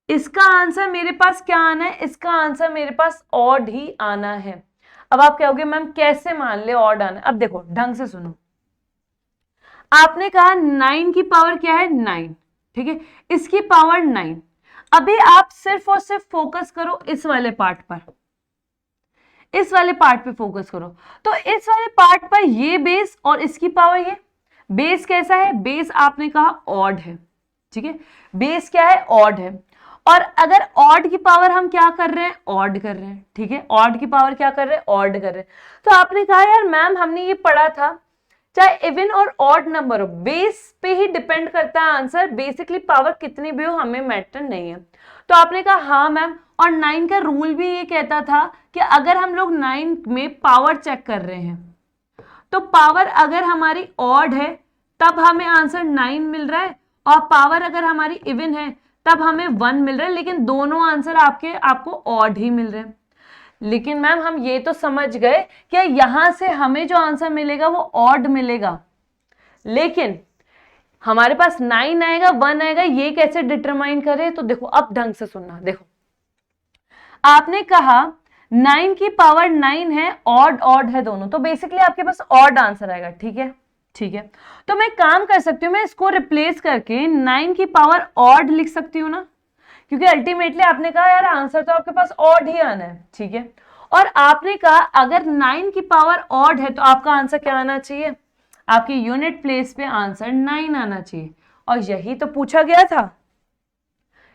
इसका आंसर मेरे पास क्या आना है, इसका आंसर मेरे पास ऑड ही आना है। अब आप कहोगे मैम कैसे मान ले ऑड आना? अब देखो ढंग से सुनो, आपने कहा 9 की पावर क्या है, 9, ठीक है, इसकी पावर 9। अभी आप सिर्फ और सिर्फ फोकस करो इस वाले पार्ट पर, इस वाले पार्ट पे फोकस करो। तो इस वाले पार्ट पर ये बेस और इसकी पावर, ये बेस कैसा है, बेस आपने कहा ऑड है, ठीक है, बेस क्या है, ऑड है। और अगर ऑड की पावर हम क्या कर रहे हैं, ऑड कर रहे हैं, ठीक है, ऑड की पावर क्या कर रहे हैं, ऑड कर रहे हैं। तो आपने कहा यार मैम हमने ये पढ़ा था, चाहे इवन और ऑड नंबर हो, बेस पे ही डिपेंड करता है आंसर, बेसिकली पावर कितनी भी हो हमें मैटर नहीं है। तो आपने कहा हाँ मैम, और 9 का रूल भी ये कहता था कि अगर हम लोग 9 में पावर चेक कर रहे हैं तो पावर अगर हमारी ऑड है तब हमें आंसर 9 मिल रहा है, और पावर अगर हमारी इवन है तब हमें 1 मिल रहा है, लेकिन दोनों आंसर आपको ऑड ही मिल रहे हैं। लेकिन मैम हम ये तो समझ गए कि यहां से हमें जो आंसर मिलेगा वो ऑड मिलेगा, लेकिन हमारे पास 9 आएगा 1 आएगा, ये कैसे डिटरमाइन करें? तो देखो अब ढंग से सुनना, देखो आपने कहा 9 की पावर 9 है, ऑड ऑड है दोनों, तो बेसिकली आपके पास ऑड आंसर आएगा, ठीक है, ठीक है। तो मैं काम कर सकती हूँ, मैं इसको रिप्लेस करके 9 की पावर ऑड लिख सकती हूँ ना, क्योंकि अल्टीमेटली आपने कहा यार आंसर तो आपके पास ऑड ही आना है, ठीक है। और आपने कहा अगर 9 की पावर ऑड है तो आपका आंसर क्या आना चाहिए, आपकी यूनिट प्लेस पे आंसर 9 आना चाहिए, और यही तो पूछा गया था,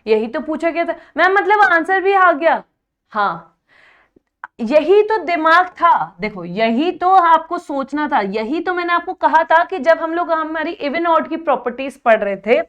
यही तो पूछा गया था मैम, मतलब आंसर भी आ गया। हाँ, यही तो दिमाग था, देखो यही तो आपको सोचना था, यही तो मैंने आपको कहा था कि जब हम लोग हमारी इवन ऑड की प्रॉपर्टीज पढ़ रहे थे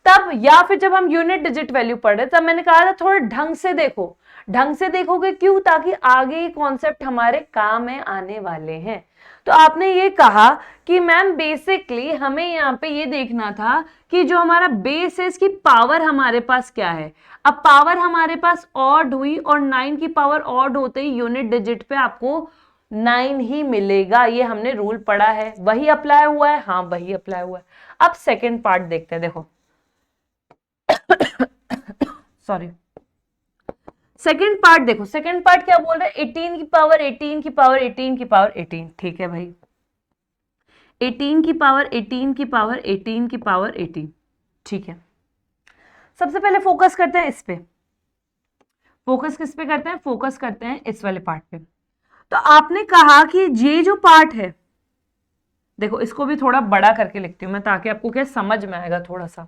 तब, या फिर जब हम यूनिट डिजिट वैल्यू पढ़ रहे तब मैंने कहा था थोड़ा ढंग से देखो। ढंग से देखोगे क्यों? ताकि आगे ये कॉन्सेप्ट हमारे काम में आने वाले हैं। तो आपने ये कहा कि मैम बेसिकली हमें यहाँ पे ये देखना था कि जो हमारा बेस है इसकी पावर हमारे पास क्या है। अब पावर हमारे पास ऑड हुई, और 9 की पावर ऑड होते ही यूनिट डिजिट पे आपको 9 ही मिलेगा, ये हमने रूल पढ़ा है, वही अप्लाई हुआ है, हाँ वही अप्लाई हुआ है। अब सेकेंड पार्ट देखते हैं, देखो सॉरी, सेकेंड पार्ट देखो, सेकेंड पार्ट क्या बोल रहा है, 18 की पावर 18 की पावर 18 की पावर 18, ठीक है भाई, 18 की पावर 18 की पावर 18 की पावर 18, ठीक है। सबसे पहले फोकस करते हैं इस पे, फोकस किस पे करते हैं, फोकस करते हैं इस वाले पार्ट पे। तो आपने कहा कि ये जो पार्ट है, देखो इसको भी थोड़ा बड़ा करके लिखती हूं मैं ताकि आपको क्या समझ में आएगा थोड़ा सा,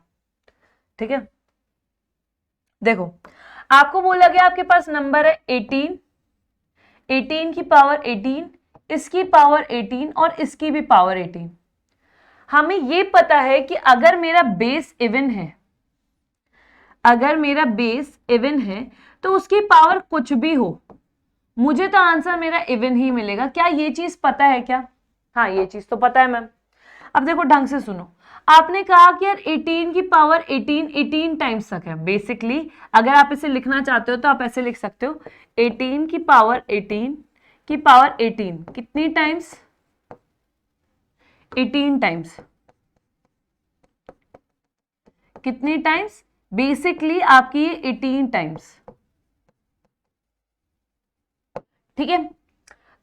ठीक है। देखो आपको बोला गया आपके पास नंबर है 18, 18 की पावर 18, इसकी पावर 18 और इसकी भी पावर 18। हमें ये पता है कि अगर मेरा बेस इवन है, अगर मेरा बेस इवन है तो उसकी पावर कुछ भी हो, मुझे तो आंसर मेरा इवन ही मिलेगा। क्या ये चीज पता है क्या? हाँ ये चीज तो पता है मैम। अब देखो ढंग से सुनो, आपने कहा कि यार 18 की पावर 18 18 टाइम्स तक है। बेसिकली अगर आप इसे लिखना चाहते हो तो आप ऐसे लिख सकते हो 18 की पावर 18, की पावर 18 कितनी टाइम्स? 18 टाइम्स। कितनी टाइम्स? बेसिकली आपकी 18 टाइम्स। ठीक है,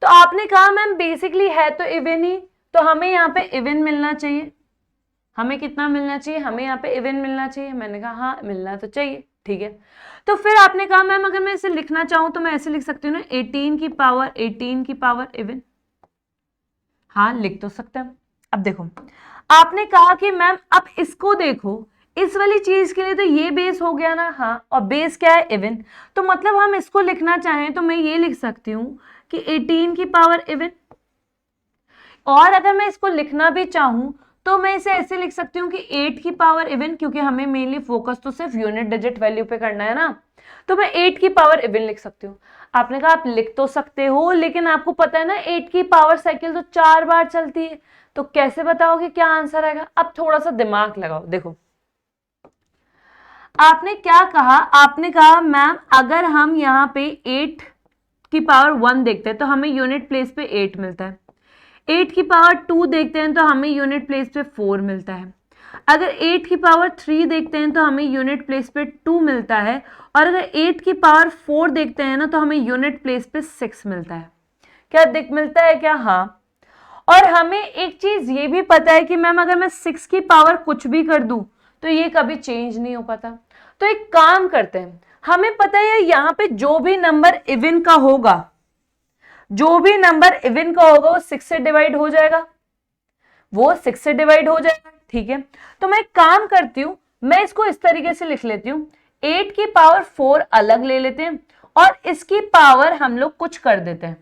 तो आपने कहा मैम बेसिकली है तो इवन ही, तो हमें यहाँ पे इवन मिलना चाहिए। हमें कितना मिलना चाहिए? हमें यहाँ पे इवन मिलना चाहिए। मैंने कहा हाँ मिलना तो चाहिए। ठीक है, तो फिर आपने कहा मैम अगर मैं इसे लिखना चाहूं तो मैं ऐसे लिख सकती हूँ ना, 18 की पावर इवन। हाँ लिख तो सकते हैं। अब देखो, आपने कहा कि मैम अब इसको देखो, इस वाली चीज के लिए तो ये बेस हो गया ना, हाँ, और बेस क्या है? इवन। तो मतलब हम इसको लिखना चाहें तो मैं ये लिख सकती हूँ कि 18 की पावर इवन। और अगर मैं इसको लिखना भी चाहूं तो मैं इसे ऐसे लिख सकती हूँ कि 8 की पावर इवन, क्योंकि हमें मेनली फोकस तो सिर्फ यूनिट डिजिट वैल्यू पे करना है ना, तो मैं 8 की पावर इवन लिख सकती हूँ। आपने कहा आप लिख तो सकते हो, लेकिन आपको पता है ना 8 की पावर साइकिल तो 4 बार चलती है, तो कैसे बताओगे क्या आंसर आएगा? अब थोड़ा सा दिमाग लगाओ। देखो, आपने क्या कहा? आपने कहा मैम अगर हम यहाँ पे 8 की पावर 1 देखते हैं तो हमें यूनिट प्लेस पे 8 मिलता है। 8 की पावर 2 देखते हैं तो हमें यूनिट प्लेस पे 4 मिलता है। अगर 8 की पावर 3 देखते हैं तो हमें यूनिट प्लेस पे 2 मिलता है। और अगर 8 की पावर 4 देखते हैं ना तो हमें यूनिट प्लेस पे 6 मिलता है। क्या दिख मिलता है क्या? हाँ। और हमें एक चीज ये भी पता है कि मैम अगर मैं 6 की पावर कुछ भी कर दूं तो ये कभी चेंज नहीं हो पाता। तो एक काम करते हैं, हमें पता है यहाँ पे जो भी नंबर इवन का होगा, जो भी नंबर इवन का होगा वो 6 से डिवाइड हो जाएगा, वो 6 से डिवाइड हो जाएगा। ठीक है, तो मैं एक काम करती हूं, मैं इसको इस तरीके से लिख लेती हूं, 8 की पावर 4 अलग ले लेते हैं और इसकी पावर हम लोग कुछ कर देते हैं,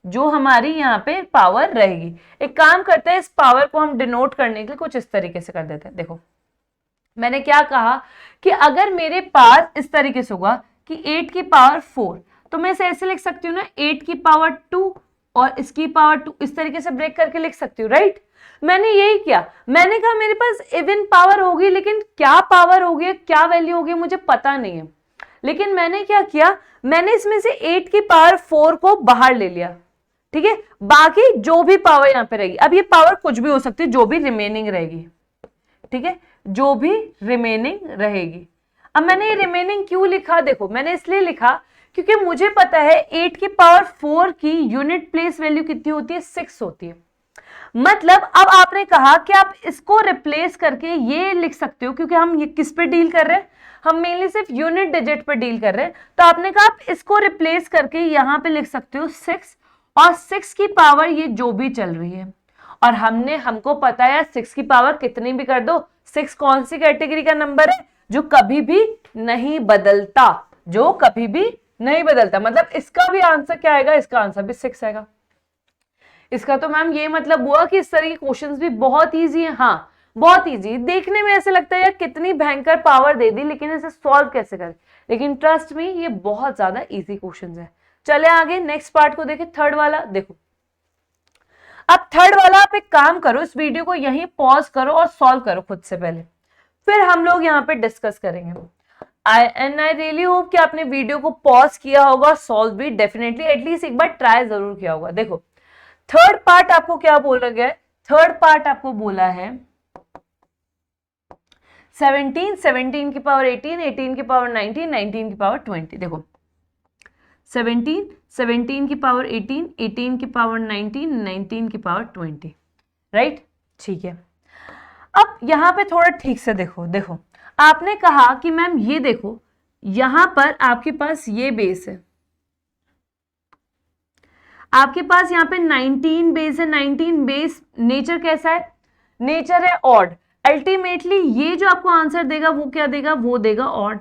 जो हमारी यहाँ पे पावर रहेगी। एक काम करते हैं, इस पावर को हम डिनोट करने के लिए कुछ इस तरीके से कर देते हैं। देखो, मैंने क्या कहा कि अगर मेरे पास इस तरीके से होगा कि 8 की पावर 4, तो मैं इसे ऐसे लिख सकती हूँ ना, 8 की पावर 2 और इसकी पावर 2, इस तरीके से ब्रेक करके लिख सकती हूँ, राइट? मैंने यही किया, मैंने कहा मेरे पास इवन पावर होगी, लेकिन क्या पावर होगी, क्या वैल्यू होगी मुझे पता नहीं है। लेकिन मैंने क्या किया, मैंने इसमें से 8 की पावर 4 को बाहर ले लिया। ठीक है, बाकी जो भी पावर यहाँ पे रहेगी, अब ये पावर कुछ भी हो सकती है, जो भी रिमेनिंग रहेगी। ठीक है, जो भी रिमेनिंग रहेगी। अब मैंने ये रिमेनिंग क्यों लिखा? देखो, मैंने इसलिए लिखा क्योंकि मुझे पता है 8 की पावर 4 की यूनिट प्लेस वैल्यू कितनी होती है? 6 होती है। मतलब अब आपने कहा कि आप इसको रिप्लेस करके ये लिख सकते हो, क्योंकि हम ये किस पे डील कर रहे हैं? हम मेनली सिर्फ यूनिट डिजिट पे डील कर रहे हैं। तो आपने कहा आप इसको रिप्लेस करके यहां पे लिख सकते हो 6, और 6 की पावर ये जो भी चल रही है। और हमको पता है 6 की पावर कितनी भी कर दो, 6 कौन सी कैटेगरी का नंबर है? जो कभी भी नहीं बदलता, जो कभी भी नहीं बदलता। मतलब इसका भी आंसर क्या आएगा? इसका आंसर भी 6 आएगा। इसका तो मैम ये मतलब हुआ कि इस तरह के क्वेश्चंस भी बहुत इजी है। हाँ, बहुत इजी। देखने में ऐसे लगता है यार कितनी भयंकर पावर दे दी, लेकिन इसे सॉल्व कैसे करें? लेकिन ट्रस्ट मी, ये बहुत ज्यादा इजी क्वेश्चंस है। चले आगे नेक्स्ट पार्ट को देखें, थर्ड वाला। देखो, अब थर्ड वाला आप एक काम करो, इस वीडियो को यहीं पॉज करो और सॉल्व करो खुद से पहले, फिर हम लोग यहाँ पे डिस्कस करेंगे। आई रियली होप कि आपने वीडियो को पॉज किया होगा, सॉल्व भी डेफिनेटली एटलीस्ट एक बार ट्राई जरूर किया होगा। देखो, थर्ड पार्ट आपको क्या बोला गया है? थर्ड पार्ट आपको बोला है 17, 17 की पावर 18, 18 की पावर 19, 19 की पावर 20। देखो, 17, 17 की पावर 18, 18 की पावर 19, 19 की पावर 20, राइट? ठीक है, अब यहां पे थोड़ा ठीक से देखो। देखो, आपने कहा कि मैम ये देखो, यहां पर आपके पास ये बेस है, आपके पास यहाँ पे 19 बेस है। 19 बेस नेचर कैसा है? नेचर है ऑड। अल्टीमेटली ये जो आपको आंसर देगा वो क्या देगा? वो देगा ऑड।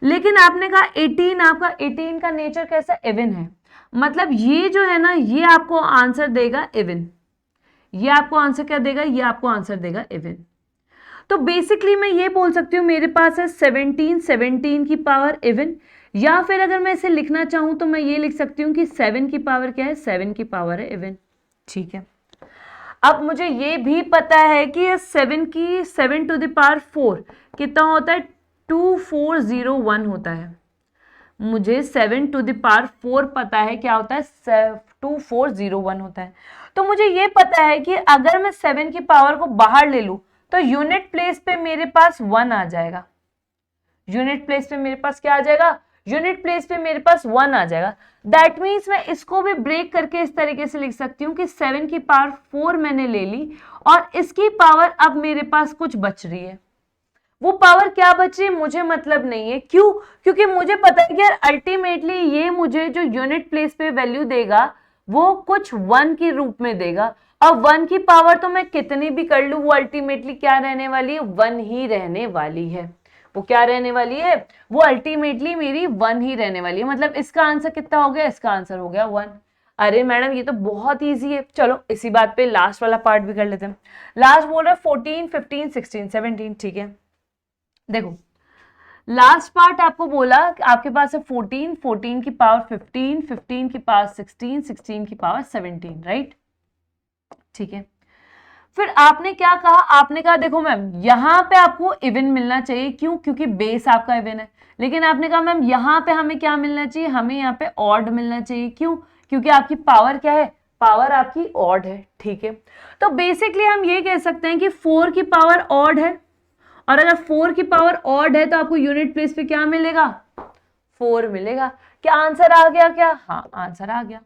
लेकिन आपने कहा 18, आपका 18 का नेचर कैसा? इवन है। मतलब ये जो है ना, ये आपको आंसर देगा इवन। ये आपको आंसर क्या देगा? ये आपको आंसर देगा इवन। तो बेसिकली मैं ये बोल सकती हूँ मेरे पास है 17, 17 की पावर इवन, या फिर अगर मैं इसे लिखना चाहूं तो मैं ये लिख सकती हूँ कि 7 की पावर क्या है? 7 की पावर है इवन। ठीक है, अब मुझे ये भी पता है कि 7 टू द पावर 4 कितना होता है? 2401 होता है। मुझे 7 टू द पावर 4 पता है क्या होता है, 2401 होता है। तो मुझे ये पता है कि अगर मैं 7 की पावर को बाहर ले लूं तो यूनिट प्लेस पे मेरे पास 1 आ जाएगा। यूनिट प्लेस पे मेरे पास क्या आ जाएगा, यूनिट प्लेस पे मेरे पास 1 आ जाएगा। दैट मीन्स मैं इसको भी ब्रेक करके इस तरीके से लिख सकती हूँ कि 7 की पावर 4 मैंने ले ली और इसकी पावर अब मेरे पास कुछ बच रही है। वो पावर क्या बच रही है मुझे मतलब नहीं है, क्यों? क्योंकि मुझे पता है कि यार अल्टीमेटली ये मुझे जो यूनिट प्लेस पे वैल्यू देगा वो कुछ 1 के रूप में देगा। अब 1 की पावर तो मैं कितनी भी कर लूं वो अल्टीमेटली क्या रहने वाली है, 1 ही रहने वाली है। वो क्या रहने वाली है, वो अल्टीमेटली मेरी 1 ही रहने वाली है। मतलब इसका आंसर कितना हो गया, इसका आंसर हो गया 1। अरे मैडम ये तो बहुत इजी है। चलो इसी बात पे लास्ट वाला पार्ट भी कर लेते हैं। लास्ट बोल रहा है 14, 15, 16, 17, ठीक है। देखो लास्ट पार्ट आपको बोला कि आपके पास है 14, 14 की पावर 15, 15 की पावर 16, 16 की पावर 17, राइट? ठीक है। फिर आपने क्या कहा, आपने कहा देखो मैम यहां पे आपको इवन मिलना चाहिए, क्यों? क्योंकि बेस आपका इवन है। लेकिन आपने कहा मैम यहां पे हमें क्या मिलना चाहिए, हमें यहाँ पे ऑड मिलना चाहिए, क्यों? क्योंकि आपकी पावर क्या है, पावर आपकी ऑड है। ठीक है, तो बेसिकली हम ये कह सकते हैं कि 4 की पावर ऑड है, और अगर 4 की पावर ऑड है तो आपको यूनिट प्लेस पे क्या मिलेगा, 4 मिलेगा। क्या आंसर आ गया क्या? हाँ आंसर आ गया,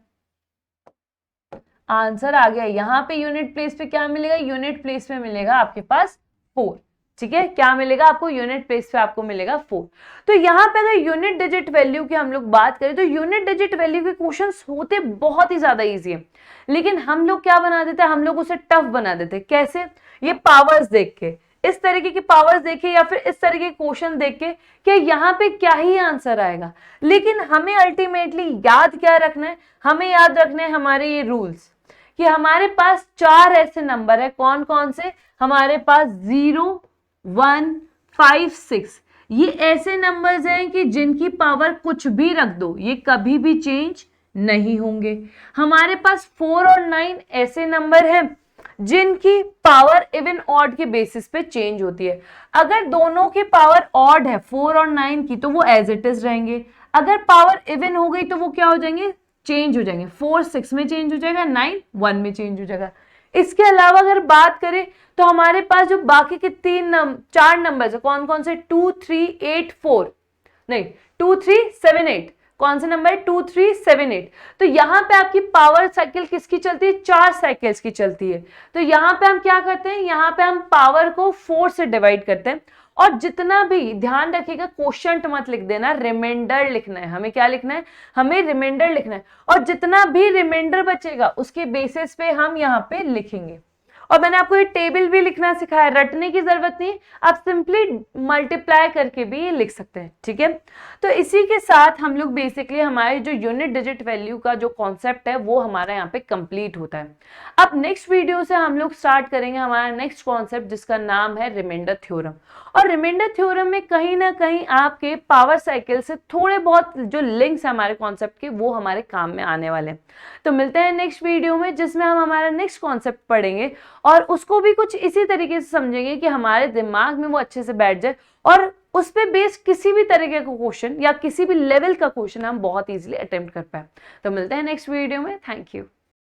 आंसर आ गया। यहाँ पे यूनिट प्लेस पे क्या मिलेगा, यूनिट प्लेस पे मिलेगा आपके पास 4। ठीक है, क्या मिलेगा आपको, यूनिट प्लेस पे आपको मिलेगा 4। तो यहाँ पे अगर यूनिट डिजिट वैल्यू की हम लोग बात करें तो यूनिट डिजिट वैल्यू के क्वेश्चंस होते बहुत ही ज्यादा इजी है, लेकिन हम लोग क्या बना देते हैं, हम लोग उसे टफ बना देते हैं। कैसे? ये पावर्स देख के, इस तरीके की पावर्स देखे या फिर इस तरह के क्वेश्चन देख के कि यहाँ पे क्या ही आंसर आएगा। लेकिन हमें अल्टीमेटली याद क्या रखना है, हमें याद रखना है हमारे ये रूल्स कि हमारे पास 4 ऐसे नंबर है। कौन कौन से? हमारे पास 0, 1, 5, 6 ये ऐसे नंबर्स हैं कि जिनकी पावर कुछ भी रख दो ये कभी भी चेंज नहीं होंगे। हमारे पास 4 और 9 ऐसे नंबर हैं जिनकी पावर इवन ऑड के बेसिस पे चेंज होती है। अगर दोनों की पावर ऑड है 4 और 9 की तो वो एज इट इज रहेंगे। अगर पावर इवन हो गई तो वो क्या हो जाएंगे, चेंज हो जाएंगे। 4 6 में चेंज हो जाएगा, 9 1 में चेंज हो जाएगा। इसके अलावा अगर बात करें तो हमारे पास जो बाकी के 4 नंबर है कौन कौन से, 2 3 8 4 नहीं 2 3 7 8 कौन से नंबर है, 2 3 7 8। तो यहाँ पे आपकी पावर साइकिल किसकी चलती है, 4 साइकिल्स की चलती है। तो यहाँ पे हम क्या करते हैं, यहाँ पे हम पावर को 4 से डिवाइड करते हैं। और जितना भी ध्यान रखिएगा क्वोशंट मत लिख देना, रिमाइंडर लिखना है। हमें क्या लिखना है, हमें रिमाइंडर लिखना है। और जितना भी रिमाइंडर बचेगा उसके बेसिस पे हम यहाँ पे लिखेंगे। और मैंने आपको ये टेबल भी लिखना सिखाया, रटने की जरूरत नहीं, आप सिंपली मल्टीप्लाई करके भी ये लिख सकते हैं। ठीक है, तो इसी के साथ हम लोग बेसिकली हमारे जो यूनिट डिजिट वैल्यू का जो कॉन्सेप्ट है वो हमारा यहाँ पे कंप्लीट होता है। अब नेक्स्ट वीडियो से हम लोग स्टार्ट करेंगे हमारा नेक्स्ट कॉन्सेप्ट जिसका नाम है रिमाइंडर थ्योरम। और रिमाइंडर थ्योरम में कहीं ना कहीं आपके पावर साइकिल से थोड़े बहुत जो लिंक्स है हमारे कॉन्सेप्ट के वो हमारे काम में आने वाले हैं। तो मिलते हैं नेक्स्ट वीडियो में जिसमें हम हमारा नेक्स्ट कॉन्सेप्ट पढ़ेंगे और उसको भी कुछ इसी तरीके से समझेंगे कि हमारे दिमाग में वो अच्छे से बैठ जाए और उस पे बेस्ड किसी भी तरीके का क्वेश्चन या किसी भी लेवल का क्वेश्चन हम बहुत इजीली अटेम्प्ट कर पाए। तो मिलते हैं नेक्स्ट वीडियो में। Thank you.